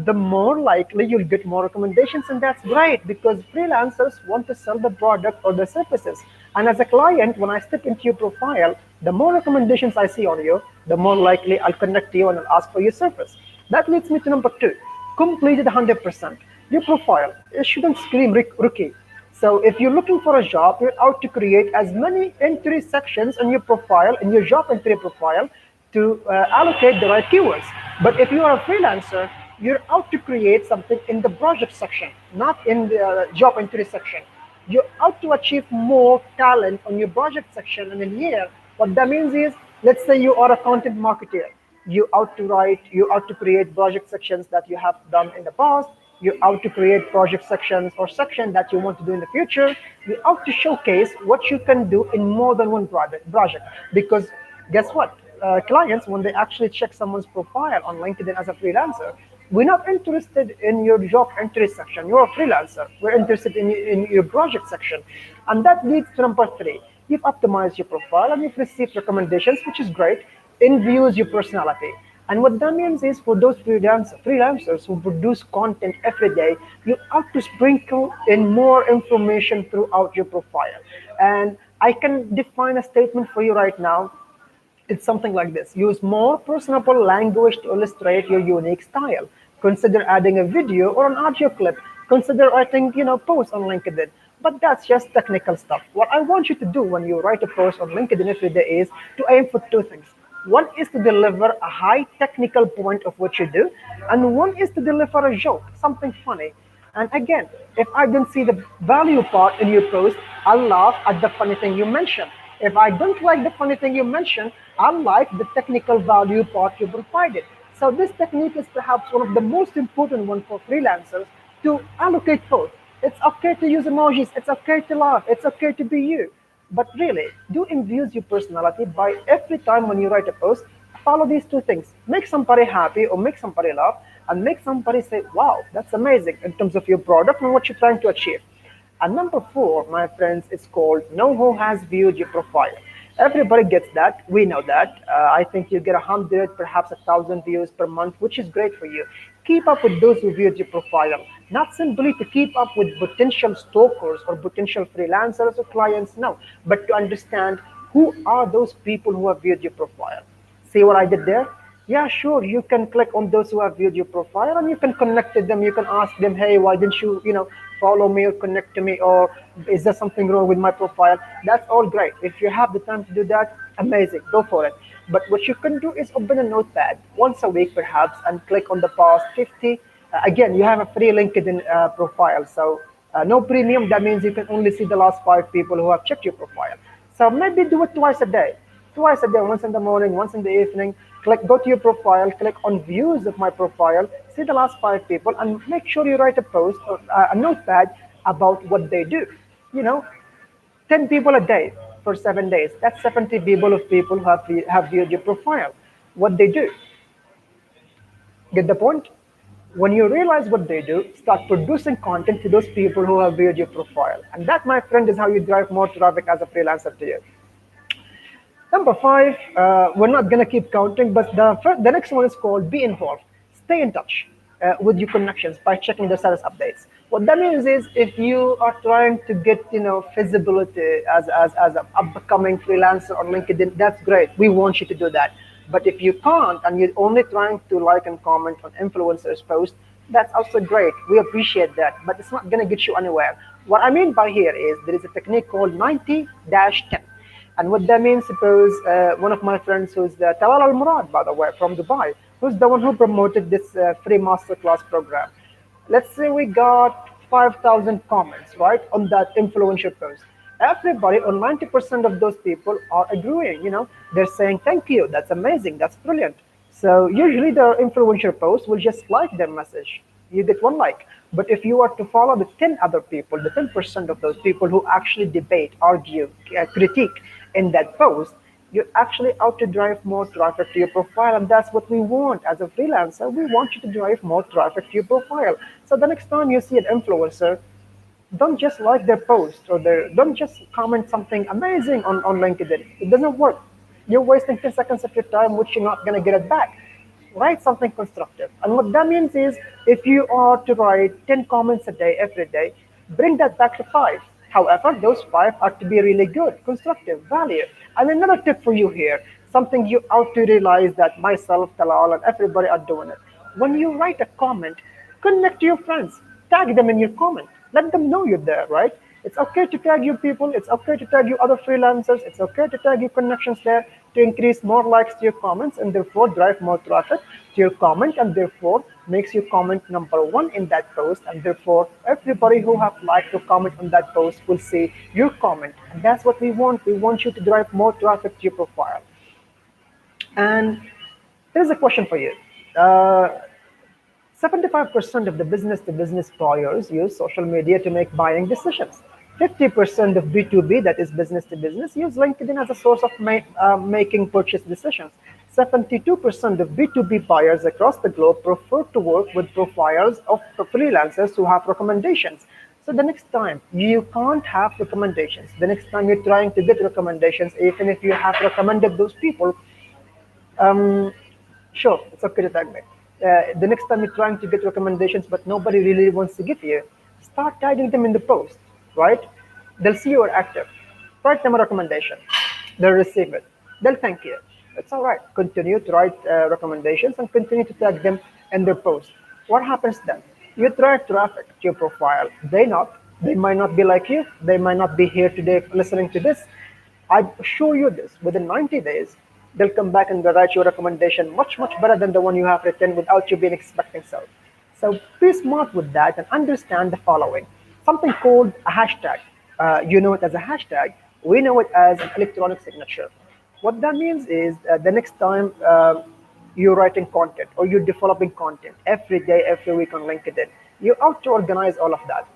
the more likely you'll get more recommendations, and that's great because freelancers want to sell the product or the services. And as a client, when I step into your profile, the more recommendations I see on you, the more likely I'll connect to you and I'll ask for your service. That leads me to number two: complete it 100%. Your profile, it shouldn't scream rookie. So if you're looking for a job, you're out to create as many entry sections in your profile, in your job entry profile, to allocate the right keywords. But if you are a freelancer, you're out to create something in the project section, not in the job entry section. You're out to achieve more talent on your project section. And in here, what that means is, let's say you are a content marketer. You out to create project sections that you have done in the past. You're out to create project sections or section that you want to do in the future. You're out to showcase what you can do in more than one project. Because guess what? Clients, when they actually check someone's profile on LinkedIn as a freelancer, we're not interested in your job entry section. You're a freelancer. We're interested in your project section. And that leads to number three. You've optimized your profile and you've received recommendations, which is great. Infuse your personality. And what that means is for those freelancers who produce content every day, you have to sprinkle in more information throughout your profile. And I can define a statement for you right now. It's something like this: use more personable language to illustrate your unique style. Consider adding a video or an audio clip. Consider writing, posts on LinkedIn. But that's just technical stuff. What I want you to do when you write a post on LinkedIn every day is to aim for two things. One is to deliver a high technical point of what you do, and one is to deliver a joke, something funny. And again, if I don't see the value part in your post, I'll laugh at the funny thing you mentioned. If I don't like the funny thing you mentioned, I like the technical value part you provided. So this technique is perhaps one of the most important one for freelancers to allocate both. It's okay to use emojis, it's okay to laugh, it's okay to be you. But really, do infuse your personality by every time when you write a post, follow these two things. Make somebody happy or make somebody laugh and make somebody say, wow, that's amazing in terms of your product and what you're trying to achieve. And number four, my friends, is called know who has viewed your profile. Everybody gets that. We know that. I think you get 100, perhaps 1,000 views per month, which is great for you. Keep up with those who viewed your profile, not simply to keep up with potential stalkers or potential freelancers or clients, no, but to understand who are those people who have viewed your profile. See what I did there? Yeah, sure. You can click on those who have viewed your profile and you can connect with them. You can ask them, hey, why didn't you, follow me or connect to me? Or is there something wrong with my profile? That's all great. If you have the time to do that, amazing. Go for it. But what you can do is open a notepad once a week, perhaps, and click on the past 50. Again, you have a free LinkedIn profile. So no premium. That means you can only see the last 5 people who have checked your profile. So maybe do it twice a day, once in the morning, once in the evening. Go to your profile, click on views of my profile, see the last 5 people, and make sure you write a post or a notepad about what they do. You know, 10 people a day for 7 days. That's 70 people who have viewed your profile. What they do. Get the point? When you realize what they do, start producing content to those people who have viewed your profile. And that, my friend, is how you drive more traffic as a freelancer to you. Number five, we're not going to keep counting, but the next one is called be involved. Stay in touch with your connections by checking the status updates. What that means is if you are trying to get visibility as an upcoming freelancer on LinkedIn, that's great. We want you to do that. But if you can't and you're only trying to like and comment on influencers' posts, that's also great. We appreciate that, but it's not going to get you anywhere. What I mean by here is there is a technique called 90-10. And what that means, suppose one of my friends who's Talal Al Murad, by the way, from Dubai, who's the one who promoted this free masterclass program. Let's say we got 5,000 comments, right, on that influential post. Everybody, or 90% of those people, are agreeing. They're saying, thank you, that's amazing, that's brilliant. So usually the influential post will just like their message. You get one like. But if you are to follow the 10 other people, the 10% of those people who actually debate, argue, critique in that post, you're actually out to drive more traffic to your profile. And that's what we want as a freelancer. We want you to drive more traffic to your profile. So the next time you see an influencer, don't just like their post or don't just comment something amazing on LinkedIn. It doesn't work. You're wasting 10 seconds of your time, which you're not going to get it back. Write something constructive. And what that means is if you are to write 10 comments a day, every day, bring that back to 5. However, those 5 are to be really good, constructive, value. And another tip for you here, something you ought to realize that myself, Talal, and everybody are doing it. When you write a comment, connect to your friends. Tag them in your comment. Let them know you're there, right? It's okay to tag you people. It's okay to tag you other freelancers. It's okay to tag you connections there to increase more likes to your comments and therefore drive more traffic to your comment and therefore makes your comment number one in that post and therefore everybody who have liked or comment on that post will see your comment. And that's what we want. We want you to drive more traffic to your profile. And here's a question for you. 75% of the business-to-business buyers use social media to make buying decisions. 50% of B2B, that is business-to-business, use LinkedIn as a source of making purchase decisions. 72% of B2B buyers across the globe prefer to work with profiles of freelancers who have recommendations. So the next time you can't have recommendations, the next time you're trying to get recommendations, even if you have recommended those people, sure, it's okay to tag me. The next time you're trying to get recommendations, but nobody really wants to give you, start tagging them in the post, right? They'll see you're active. Write them a recommendation. They'll receive it. They'll thank you. It's all right. Continue to write recommendations and continue to tag them in their post. What happens then? You drive traffic to your profile. They might not be like you. They might not be here today listening to this. I assure you this, within 90 days, they'll come back and they'll write you a recommendation much, much better than the one you have written without you being expecting so. So be smart with that and understand the following. Something called a hashtag. You know it as a hashtag. We know it as an electronic signature. What that means is the next time you're writing content or you're developing content every day, every week on LinkedIn, you're out to organize all of that.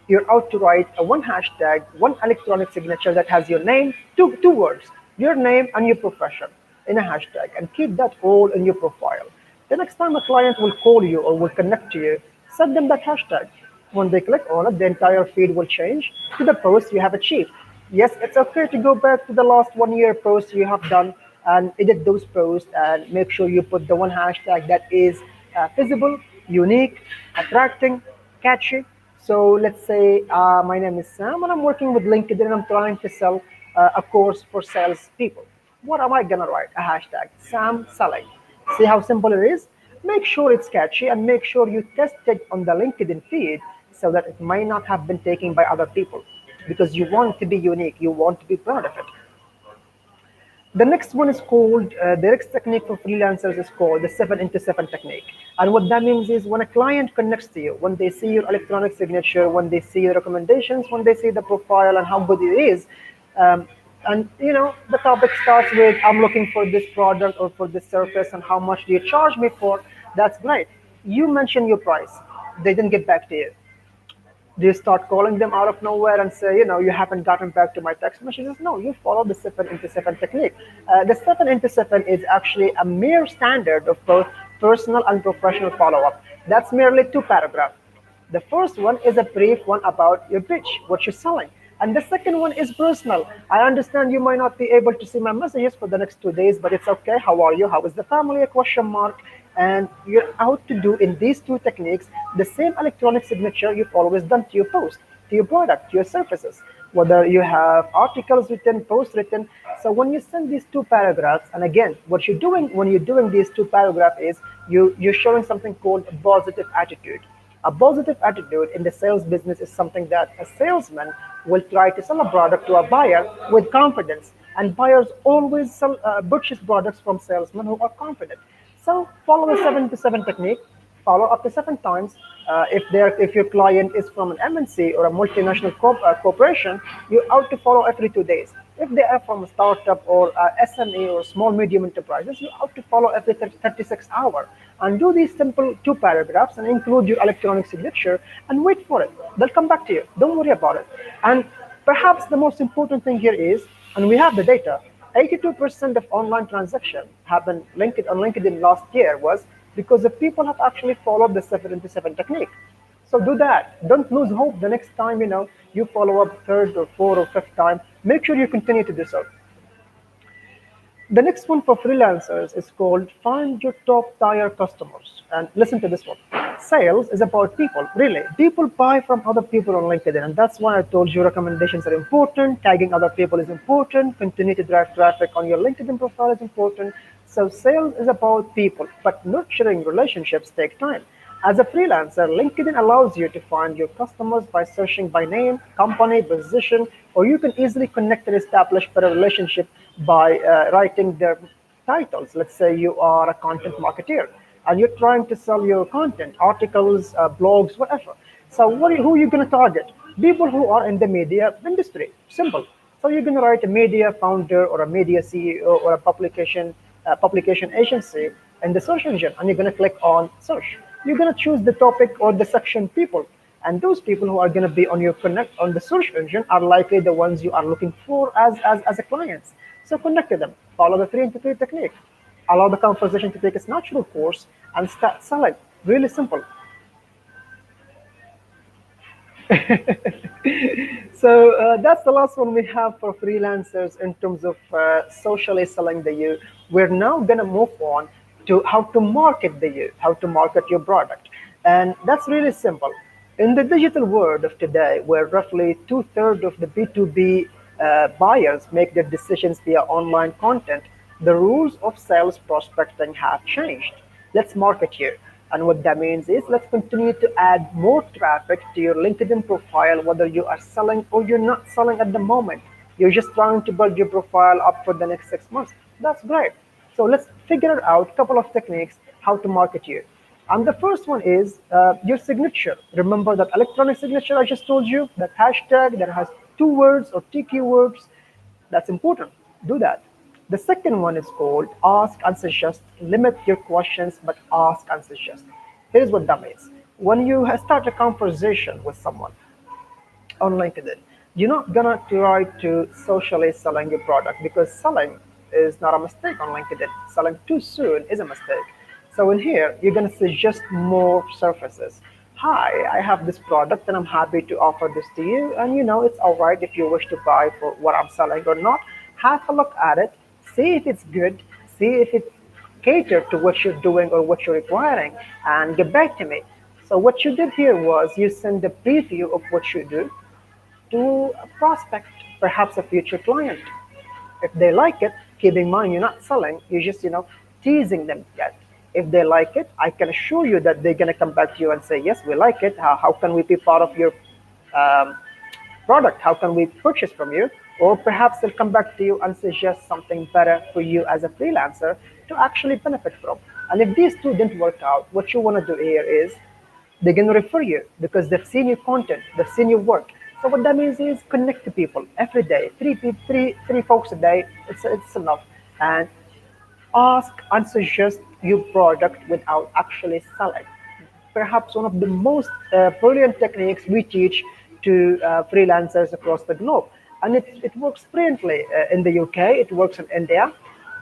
You're out to write a one hashtag, one electronic signature that has your name, two words, your name and your profession in a hashtag, and keep that all in your profile. The next time a client will call you or will connect to you, set them that hashtag. When they click on it, the entire feed will change to the post you have achieved. Yes, it's okay to go back to the last 1 year post you have done and edit those posts and make sure you put the one hashtag that is visible, unique, attracting, catchy. So let's say my name is Sam and I'm working with LinkedIn and I'm trying to sell a course for sales people. What am I gonna write? A hashtag, Sam selling. See how simple it is? Make sure it's catchy and make sure you test it on the LinkedIn feed so that it might not have been taken by other people because you want to be unique, you want to be proud of it. The next one is called, the next technique for freelancers is called the 7 into 7 technique. And what that means is when a client connects to you, when they see your electronic signature, when they see your recommendations, when they see the profile and how good it is, um, and the topic starts with, I'm looking for this product or for this service and how much do you charge me for? That's great. You mention your price. They didn't get back to you. Do you start calling them out of nowhere and say, you haven't gotten back to my text messages? No, you follow the 7 into 7 technique. The 7 into 7 is actually a mere standard of both personal and professional follow-up. That's merely two paragraphs. The first one is a brief one about your pitch, what you're selling. And the second one is personal. I understand you might not be able to see my messages for the next 2 days, but it's okay. How are you? How is the family? A question mark. And you're out to do in these two techniques the same electronic signature you've always done to your post, to your product, to your services, whether you have articles written, posts written. So when you send these two paragraphs, and again, what you're doing when you're doing these two paragraphs is you're showing something called a positive attitude. A positive attitude in the sales business is something that a salesman will try to sell a product to a buyer with confidence. And buyers always purchase products from salesmen who are confident. So follow the 7 to 7 technique. Follow up to 7 times. If your client is from an MNC or a multinational corporation, you out to follow every 2 days. If they are from a startup or SME or small medium enterprises, you have to follow every 36 hours. And do these simple two paragraphs and include your electronic signature and wait for it. They'll come back to you. Don't worry about it. And perhaps the most important thing here is, and we have the data, 82% of online transactions happened on LinkedIn last year was because the people have actually followed the 7 into 7 technique. So do that. Don't lose hope the next time you follow up third or fourth or fifth time. Make sure you continue to do so. The next one for freelancers is called Find Your Top Tier Customers. And listen to this one. Sales is about people, really. People buy from other people on LinkedIn. And that's why I told you recommendations are important. Tagging other people is important. Continue to drive traffic on your LinkedIn profile is important. So sales is about people, but nurturing relationships take time. As a freelancer, LinkedIn allows you to find your customers by searching by name, company, position, or you can easily connect and establish better relationship by writing their titles. Let's say you are a content marketer and you're trying to sell your content, articles, blogs, whatever. So who are you going to target? People who are in the media industry. Simple. So you're going to write a media founder or a media CEO or a publication agency in the search engine, and you're going to click on search. You're going to choose the topic or the section people, and those people who are going to be on your connect on the search engine are likely the ones you are looking for as a client. So connect to them. Follow the 3 into 3 technique. Allow the conversation to take its natural course and start selling. Really simple. So that's the last one we have for freelancers in terms of socially selling the you. We're now going to move on to how to market the you, how to market your product. And that's really simple. In the digital world of today, where roughly two-thirds of the B2B buyers make their decisions via online content, the rules of sales prospecting have changed. Let's market here. And what that means is let's continue to add more traffic to your LinkedIn profile, whether you are selling or you're not selling at the moment. You're just trying to build your profile up for the next 6 months. That's great. So let's figure out a couple of techniques how to market you. And the first one is your signature. Remember that electronic signature I just told you, that hashtag that has 2 words or 2 keywords. That's important. Do that. The second one is called ask and suggest. Limit your questions, but ask and suggest. Here's what that means. When you start a conversation with someone on LinkedIn, you're not gonna try to socially selling your product, because selling is not a mistake on LinkedIn. Selling too soon is a mistake. So in here, you're gonna suggest more services. Hi, I have this product and I'm happy to offer this to you. And it's all right if you wish to buy for what I'm selling or not. Have a look at it, see if it's good, see if it cater to what you're doing or what you're requiring, and get back to me. So what you did here was you send a preview of what you do to a prospect, perhaps a future client. If they like it, keep in mind you're not selling, you're just teasing them yet. If they like it, I can assure you that they're gonna come back to you and say, yes, we like it. How can we be part of your um, product? How can we purchase from you? Or perhaps they'll come back to you and suggest something better for you as a freelancer to actually benefit from. And if these two didn't work out, what you want to do here is they're going to refer you because they've seen your content, they've seen your work. So what that means is connect to people every day, three folks a day. It's enough, and ask and suggest your product without actually selling. Perhaps one of the most brilliant techniques we teach to freelancers across the globe. And it works brilliantly in the UK, it works in India.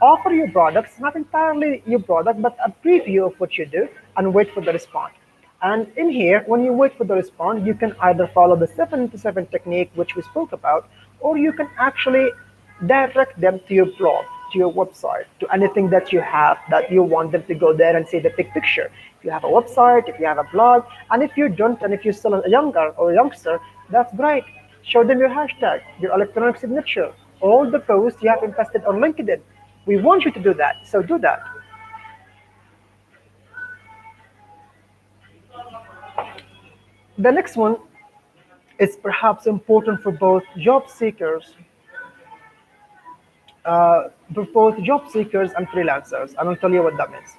Offer your products, not entirely your product, but a preview of what you do, and wait for the response. And in here, when you wait for the response, you can either follow the 7 to 7 technique, which we spoke about, or you can actually direct them to your blog, to your website, to anything that you have that you want them to go there and see the big picture. If you have a website, if you have a blog, and if you don't, and if you're still a younger or a youngster, that's great. Show them your hashtag, your electronic signature, all the posts you have invested on LinkedIn. We want you to do that, so do that. The next one is perhaps important for both job seekers and freelancers, and I'll tell you what that means.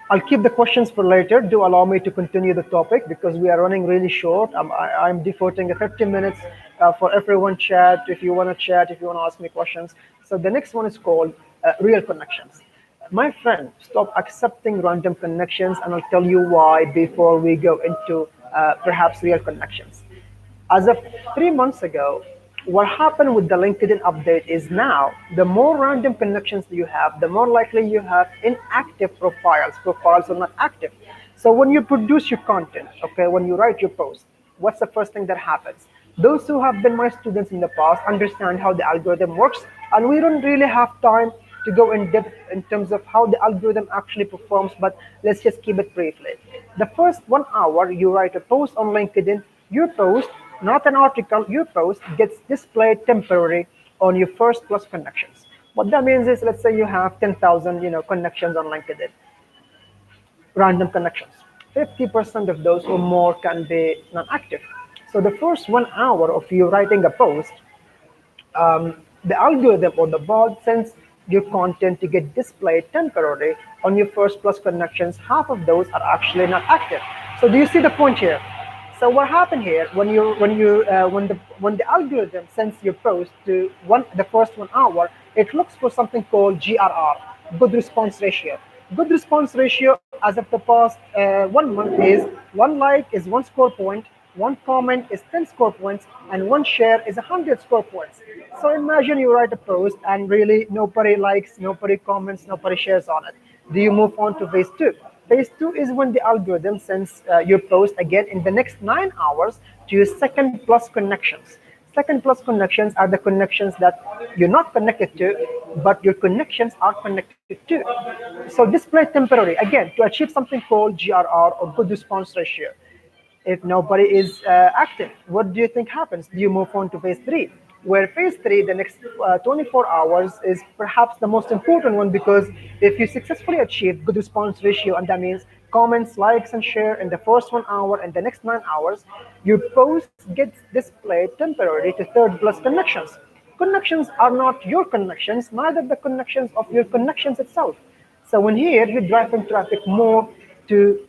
I'll keep the questions for later. Do allow me to continue the topic because we are running really short. I'm devoting 30 minutes for everyone chat. If you want to chat, if you want to ask me questions. So the next one is called real connections. My friend, stop accepting random connections, and I'll tell you why before we go into perhaps real connections. As of 3 months ago, what happened with the LinkedIn update is now the more random connections you have, the more likely you have inactive profiles. Profiles are not active. So when you produce your content, okay, when you write your post, what's the first thing that happens? Those who have been my students in the past understand how the algorithm works, and we don't really have time to go in depth in terms of how the algorithm actually performs, but let's just keep it briefly. The first 1 hour you write a post on LinkedIn, your post, not an article, your post gets displayed temporarily on your first plus connections. What that means is, let's say you have 10,000 connections on LinkedIn, random connections. 50% of those or more can be non-active. So the first 1 hour of you writing a post, the algorithm or the bot sends your content to get displayed temporarily on your first plus connections. Half of those are actually not active. So do you see the point here? So what happened here when the algorithm sends your post to the first 1 hour, it looks for something called GRR, good response ratio. Good response ratio as of the past 1 month is 1 like is 1 score point, 1 comment is 10 score points, and 1 share is 100 score points. So imagine you write a post and really nobody likes, nobody comments, nobody shares on it. Do you move on to phase two? Phase two is when the algorithm sends your post again in the next 9 hours to your second plus connections. Second plus connections are the connections that you're not connected to, but your connections are connected to. So display temporary, again, to achieve something called GRR or good response ratio. If nobody is active, what do you think happens? Do you move on to phase three? Where phase three, the next 24 hours, is perhaps the most important one, because if you successfully achieve good response ratio, and that means comments, likes, and share in the first 1 hour and the next 9 hours, your post gets displayed temporarily to third plus connections. Connections are not your connections, neither the connections of your connections itself. So in here, you're driving traffic more to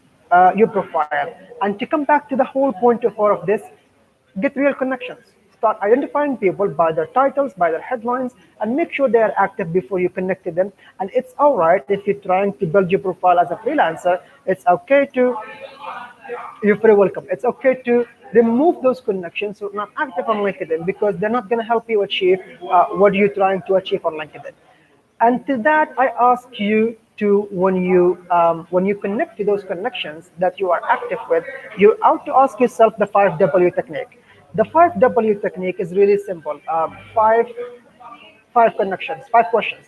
your profile. And to come back to the whole point of all of this, get real connections. Start identifying people by their titles, by their headlines, and make sure they are active before you connect to them. And it's all right if you're trying to build your profile as a freelancer. It's okay to You're very welcome. It's okay to remove those connections so not active on LinkedIn because they're not going to help you achieve what you're trying to achieve on LinkedIn. And to that, I ask you to when you connect to those connections that you are active with, you ought to ask yourself the 5W technique. The 5W technique is really simple. Five connections, five questions.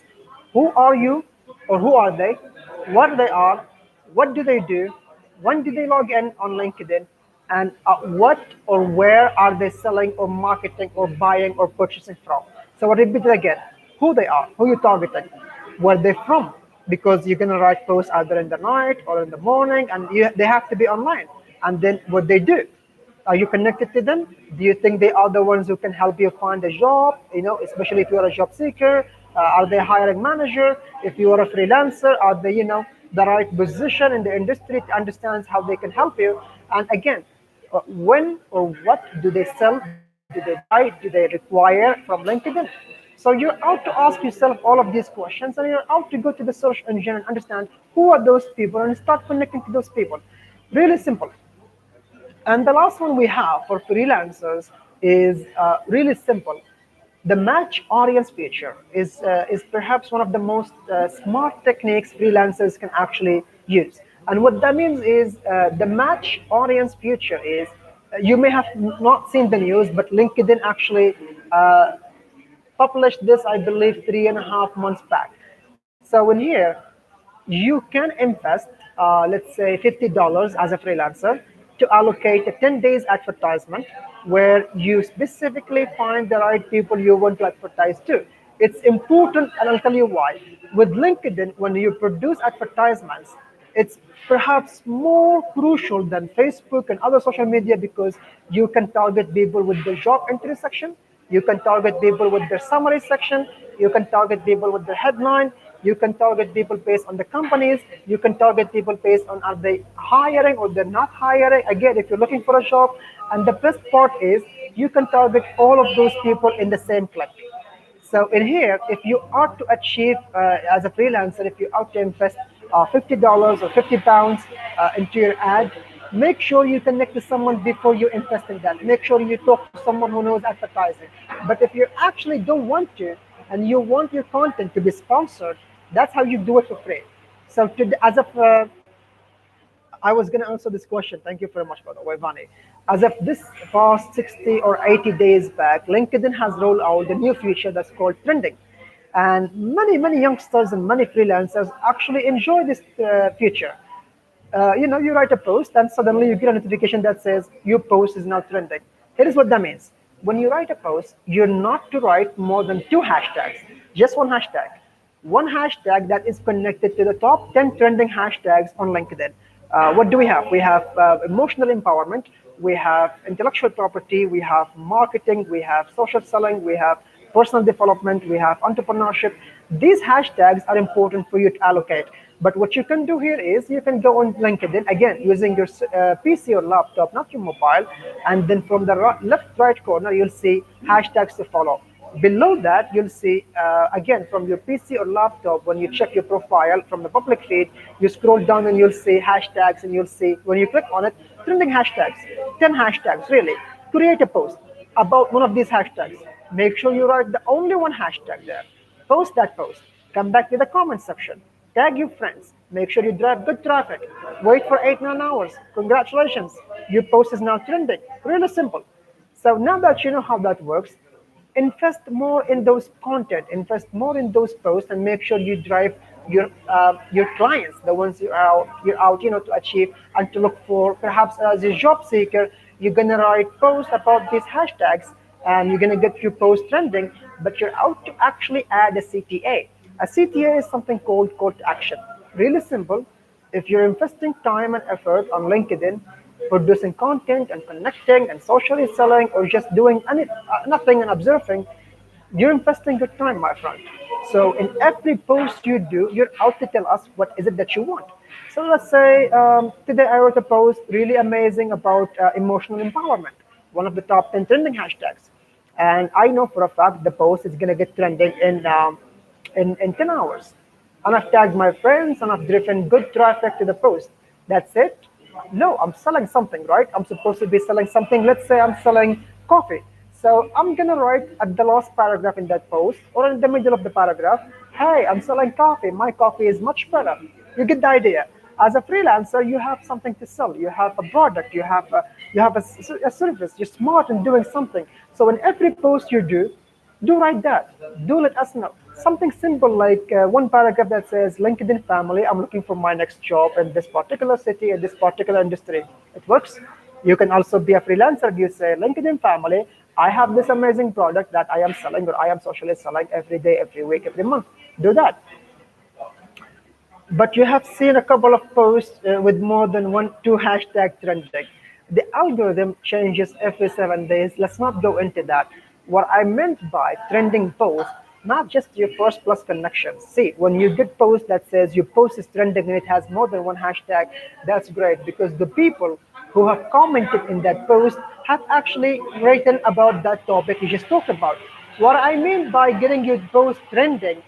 Who are you or who are they? What they are? What do they do? When do they log in on LinkedIn? And what or where are they selling or marketing or buying or purchasing from? So I'll repeat it again. Who they are, who you're targeting, where they're from, because you're gonna write posts either in the night or in the morning, and they have to be online. And then what they do, are you connected to them? Do you think they are the ones who can help you find a job? Especially if you're a job seeker, are they a hiring manager? If you are a freelancer, are they, the right position in the industry to understand how they can help you? And again, when or what do they sell? Do they buy? Do they require from LinkedIn? So you're out to ask yourself all of these questions, and you're out to go to the search engine and understand who are those people and start connecting to those people. Really simple. And the last one we have for freelancers is really simple. The match audience feature is perhaps one of the most smart techniques freelancers can actually use. And what that means is the match audience feature is you may have not seen the news, but LinkedIn actually published this, I believe, 3.5 months back. So in here, you can invest, let's say, $50 as a freelancer to allocate a 10 days advertisement where you specifically find the right people you want to advertise to. It's important, and I'll tell you why. With LinkedIn, when you produce advertisements, it's perhaps more crucial than Facebook and other social media because you can target people with the job entry section, you can target people with their summary section. You can target people with their headline. You can target people based on the companies. You can target people based on are they hiring or they're not hiring. Again, if you're looking for a job, and the best part is you can target all of those people in the same click. So in here, if you are to achieve as a freelancer, if you are to invest $50 or £50 into your ad, make sure you connect to someone before you invest in that. Make sure you talk to someone who knows advertising. But if you actually don't want to, and you want your content to be sponsored, that's how you do it for free. So as of I was going to answer this question. Thank you very much, by the way, Vani. As of this past 60 or 80 days back, LinkedIn has rolled out a new feature that's called trending. And many youngsters and many freelancers actually enjoy this feature. You write a post and suddenly you get a notification that says your post is now trending. Here is what that means. When you write a post, you're not to write more than two hashtags, just one hashtag. One hashtag that is connected to the top 10 trending hashtags on LinkedIn. What do we have? We have emotional empowerment, we have intellectual property, we have marketing, we have social selling, we have personal development, we have entrepreneurship. These hashtags are important for you to allocate. But what you can do here is you can go on LinkedIn, again, using your PC or laptop, not your mobile, and then from the left right corner, you'll see hashtags to follow. Below that, you'll see, again, from your PC or laptop, when you check your profile from the public feed, you scroll down and you'll see hashtags, and you'll see, when you click on it, trending hashtags, 10 hashtags, really. Create a post about one of these hashtags. Make sure you write the only one hashtag there. Post that post. Come back to the comment section. Tag your friends. Make sure you drive good traffic. Wait for 8-9 hours. Congratulations. Your post is now trending. Really simple. So now that you know how that works, invest more in those content, invest more in those posts, and make sure you drive your clients, the ones you're out to achieve and to look for. Perhaps as a job seeker, you're gonna write posts about these hashtags, and you're gonna get your post trending. But you're out to actually add a CTA. A CTA is something called call to action. Really simple. If you're investing time and effort on LinkedIn, producing content and connecting and socially selling, or just doing nothing and observing, you're investing your time, my friend. So in every post you do, you're out to tell us what is it that you want. So let's say today I wrote a post really amazing about emotional empowerment, one of the top 10 trending hashtags. And I know for a fact the post is going to get trending in 10 hours. And I've tagged my friends and I've driven good traffic to the post. That's it? No, I'm selling something, right? I'm supposed to be selling something. Let's say I'm selling coffee. So I'm gonna write at the last paragraph in that post or in the middle of the paragraph, hey, I'm selling coffee. My coffee is much better. You get the idea. As a freelancer, you have something to sell. You have a product. You have a service. You're smart in doing something. So in every post you do write that. Do let us know. Something simple like one paragraph that says, LinkedIn family, I'm looking for my next job in this particular city, in this particular industry. It works. You can also be a freelancer. You say, LinkedIn family, I have this amazing product that I am selling or I am socially selling every day, every week, every month. Do that. But you have seen a couple of posts with more than one, two hashtag trending. The algorithm changes every 7 days. Let's not go into that. What I meant by trending posts, not just your first plus connections. See, when you get post that says your post is trending and it has more than one hashtag, that's great because the people who have commented in that post have actually written about that topic you just talked about. What I mean by getting your post trending,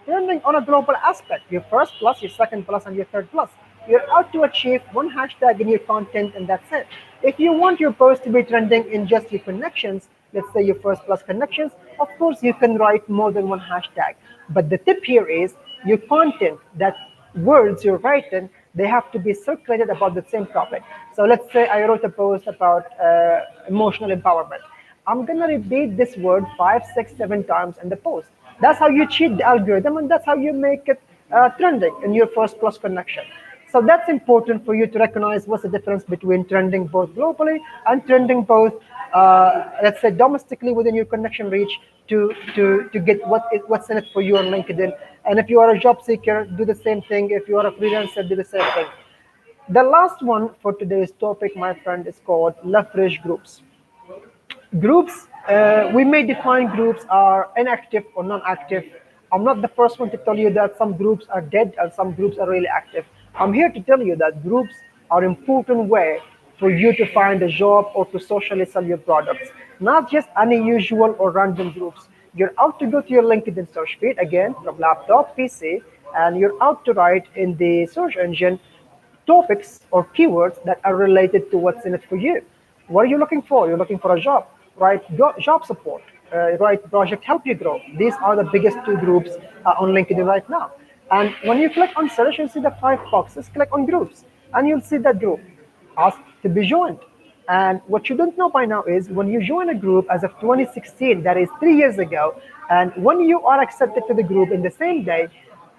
trending on a global aspect, your first plus, your second plus, and your third plus. You're out to achieve one hashtag in your content, and that's it. If you want your post to be trending in just your connections, let's say your first plus connections, of course you can write more than one hashtag. But the tip here is your content, that words you're writing, they have to be circulated about the same topic. So let's say I wrote a post about emotional empowerment. I'm gonna repeat this word five, six, 7 times in the post. That's how you cheat the algorithm, and that's how you make it trending in your first plus connection. So that's important for you to recognize what's the difference between trending both globally and trending both, let's say, domestically within your connection reach to get what's in it for you on LinkedIn. And if you are a job seeker, do the same thing. If you are a freelancer, do the same thing. The last one for today's topic, my friend, is called leverage groups. Groups, we may define groups are inactive or non-active. I'm not the first one to tell you that some groups are dead and some groups are really active. I'm here to tell you that groups are an important way for you to find a job or to socially sell your products, not just any usual or random groups. You're out to go to your LinkedIn search feed, again, from laptop, PC, and you're out to write in the search engine topics or keywords that are related to what's in it for you. What are you looking for? You're looking for a job, right? Job support, right? Project help you grow. These are the biggest two groups on LinkedIn right now. And when you click on search, you'll see the 5 boxes. Click on groups, and you'll see that group. Ask to be joined. And what you don't know by now is when you join a group as of 2016, that is 3 years ago, and when you are accepted to the group in the same day,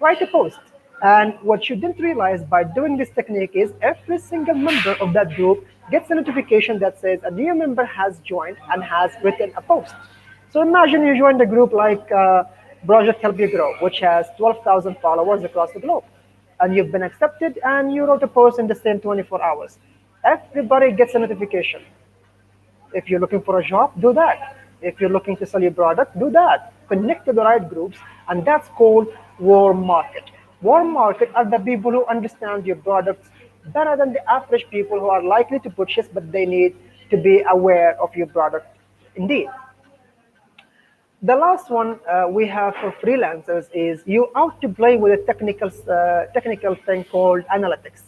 write a post. And what you didn't realize by doing this technique is every single member of that group gets a notification that says a new member has joined and has written a post. So imagine you joined a group like Project Help You Grow, which has 12,000 followers across the globe. And you've been accepted and you wrote a post in the same 24 hours. Everybody gets a notification. If you're looking for a job, do that. If you're looking to sell your product, do that. Connect to the right groups, and that's called warm market. Warm market are the people who understand your products better than the average people who are likely to purchase, but they need to be aware of your product. Indeed. The last one we have for freelancers is you out to play with a technical thing called analytics.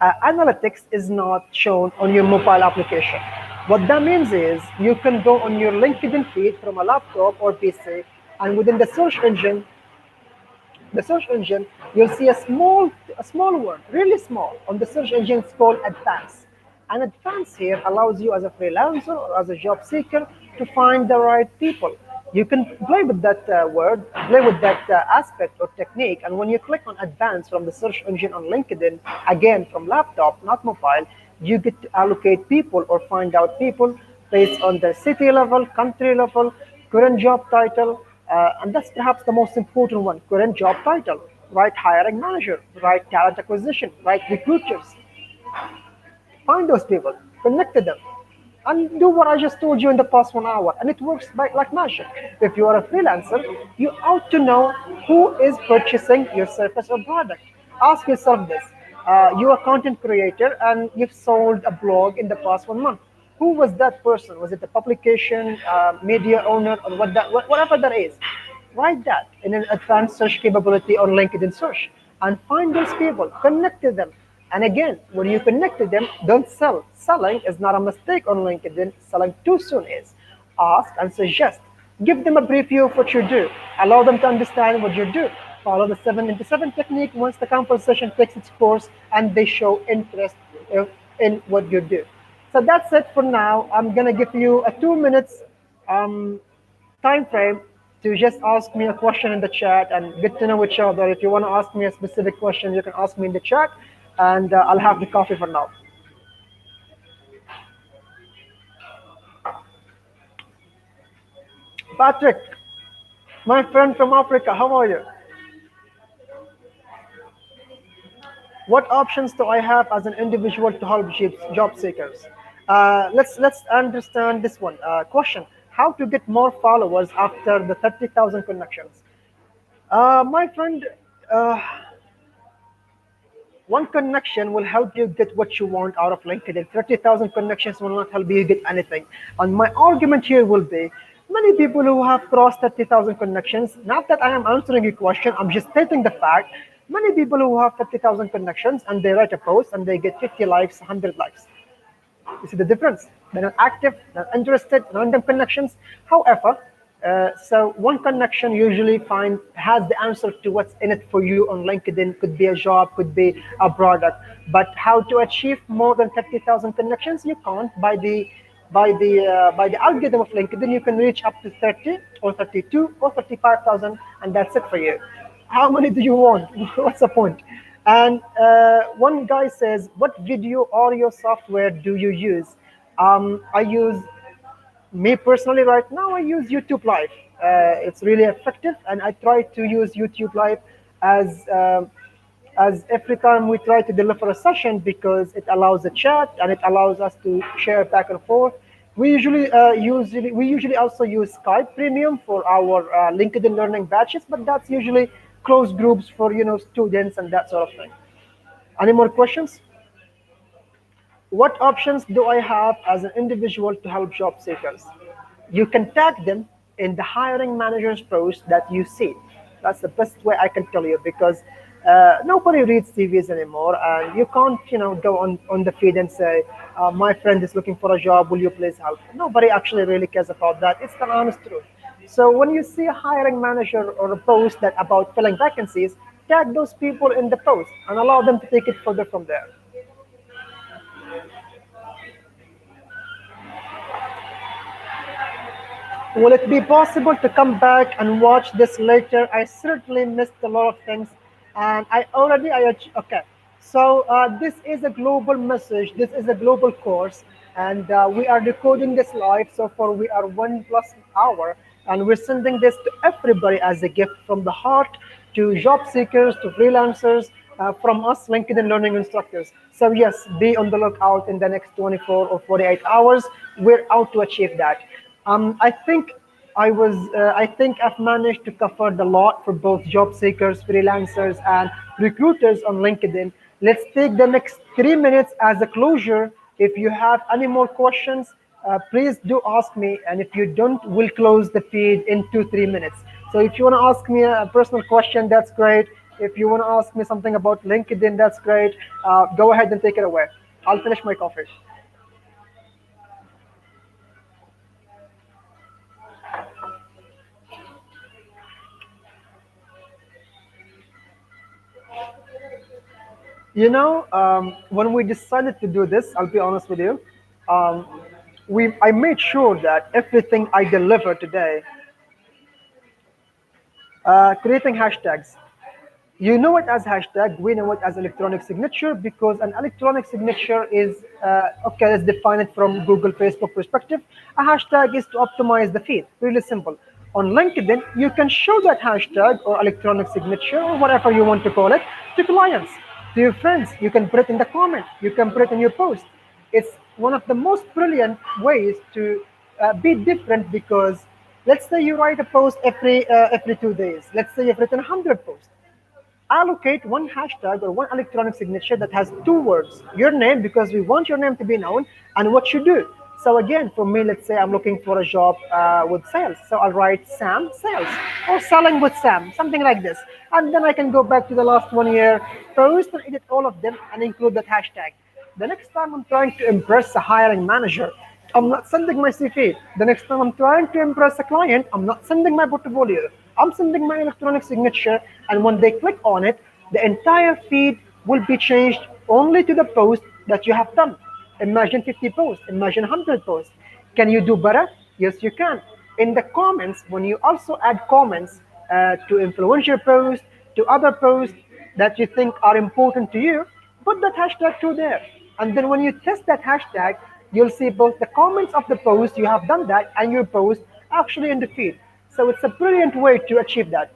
Analytics is not shown on your mobile application. What that means is you can go on your LinkedIn feed from a laptop or PC, and within the search engine, you'll see a small word, really small. On the search engine, it's called advanced. And advanced here allows you as a freelancer or as a job seeker to find the right people. You can play with that word, play with that aspect or technique. And when you click on advanced from the search engine on LinkedIn, again from laptop, not mobile, you get to allocate people or find out people based on their city level, country level, current job title, and that's perhaps the most important one, current job title, right hiring manager, right talent acquisition, right recruiters. Find those people, connect to them, and do what I just told you in the past 1 hour. And it works like magic. If you are a freelancer, you ought to know who is purchasing your service or product. Ask yourself this. You're a content creator and you've sold a blog in the past 1 month. Who was that person? Was it the publication, media owner, or whatever that is? Write that in an advanced search capability on LinkedIn search and find those people, connect to them. And again, when you connect to them, don't sell. Selling is not a mistake on LinkedIn. Selling too soon is. Ask and suggest. Give them a brief view of what you do. Allow them to understand what you do. Follow the 7 into 7 technique once the conversation takes its course and they show interest in what you do. So that's it for now. I'm going to give you a 2 minutes um, time frame to just ask me a question in the chat and get to know each other. If you want to ask me a specific question, you can ask me in the chat, and I'll have the coffee for now. Patrick, my friend from Africa, how are you? What options do I have as an individual to help job seekers? Let's understand this one. Question: how to get more followers after the 30,000 connections? My friend, uh, one connection will help you get what you want out of LinkedIn. 30,000 connections will not help you get anything. And my argument here will be many people who have crossed 30,000 connections, not that I am answering your question, I'm just stating the fact. Many people who have 30,000 connections and they write a post and they get 50 likes, 100 likes. You see the difference? They're not active, not interested, random connections. However, so one connection usually has the answer to what's in it for you on LinkedIn. Could be a job, could be a product. But how to achieve more than 30,000 connections? You can't by the algorithm of LinkedIn. You can reach up to 30 or 32 or 35,000, and that's it for you. How many do you want? What's the point? And one guy says, what video audio software do you use? I use, me personally right now, I use YouTube Live. It's really effective, and I try to use YouTube Live as every time we try to deliver a session because it allows a chat and it allows us to share back and forth. We usually also use Skype Premium for our LinkedIn Learning batches, but that's usually closed groups for students and that sort of thing. Any more questions? What options do I have as an individual to help job seekers? You can tag them in the hiring manager's post that you see. That's the best way I can tell you, because nobody reads CVs anymore, and you can't, go on the feed and say, my friend is looking for a job, will you please help? Nobody actually really cares about that. It's the honest truth. So when you see a hiring manager or a post that about filling vacancies, tag those people in the post and allow them to take it further from there. Will it be possible to come back and watch this later? I certainly missed a lot of things, and okay. So this is a global message. This is a global course, and we are recording this live. So far, we are 1+ hour, and we're sending this to everybody as a gift from the heart, to job seekers, to freelancers, from us LinkedIn Learning instructors. So yes, be on the lookout in the next 24 or 48 hours. We're out to achieve that. I think I think I've managed to cover the lot for both job seekers, freelancers, and recruiters on LinkedIn. Let's take the next 3 minutes as a closure. If you have any more questions, please do ask me. And if you don't, we'll close the feed in 2-3 minutes. So if you want to ask me a personal question, that's great. If you want to ask me something about LinkedIn, that's great. Go ahead and take it away. I'll finish my coffee. When we decided to do this, I'll be honest with you, um, I made sure that everything I deliver today, creating hashtags. You know it as hashtag, we know it as electronic signature, because an electronic signature is, okay, let's define it from Google, Facebook perspective. A hashtag is to optimize the feed, really simple. On LinkedIn, you can show that hashtag or electronic signature or whatever you want to call it to clients, to your friends. You can put it in the comment, you can put it in your post. It's one of the most brilliant ways to be different, because let's say you write a post every 2 days. Let's say you've written 100 posts. allocate one hashtag or one electronic signature that has two words, your name, because we want your name to be known, and what you do. So again, for me, let's say I'm looking for a job with sales. So I'll write Sam sales or selling with Sam, something like this. And then I can go back to the last 1 year, post and edit all of them and include that hashtag. The next time I'm trying to impress a hiring manager, I'm not sending my CV. The next time I'm trying to impress a client, I'm not sending my portfolio. I'm sending my electronic signature, and when they click on it, the entire feed will be changed only to the post that you have done. Imagine 50 posts, imagine 100 posts. Can you do better? Yes, you can. In the comments, when you also add comments to influential posts, to other posts that you think are important to you, put that hashtag too there. And then when you test that hashtag, you'll see both the comments of the post, you have done that, and your post actually in the feed. So it's a brilliant way to achieve that.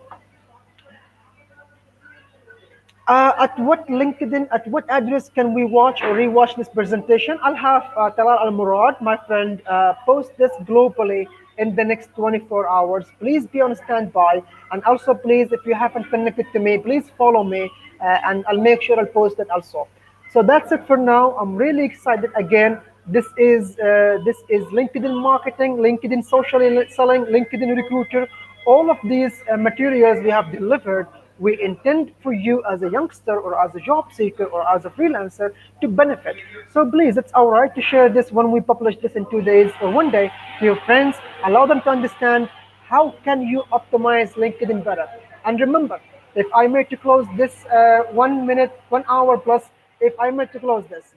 At what LinkedIn, at what address can we watch or rewatch this presentation? I'll have Talal Al Murad, my friend, post this globally in the next 24 hours. Please be on standby. And also, please, if you haven't connected to me, please follow me and I'll make sure I'll post it also. So that's it for now. I'm really excited again. This is LinkedIn marketing, LinkedIn social selling, LinkedIn recruiter. All of these materials we have delivered, we intend for you as a youngster or as a job seeker or as a freelancer to benefit. So please, it's all right to share this when we publish this in 2 days or one day to your friends. Allow them to understand how can you optimize LinkedIn better. And remember, if I made to close this 1 minute, 1 hour plus, if I made to close this,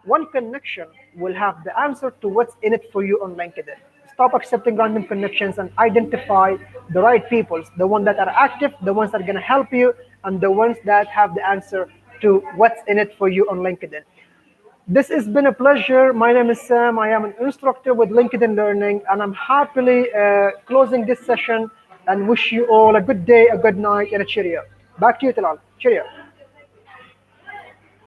one connection will have the answer to what's in it for you on LinkedIn. Stop accepting random connections and identify the right people, the ones that are active, the ones that are going to help you, and the ones that have the answer to what's in it for you on LinkedIn. This has been a pleasure. My name is Sam. I am an instructor with LinkedIn Learning, and I'm happily closing this session and wish you all a good day, a good night, and a cheerio. Back to you, Talal. Cheerio.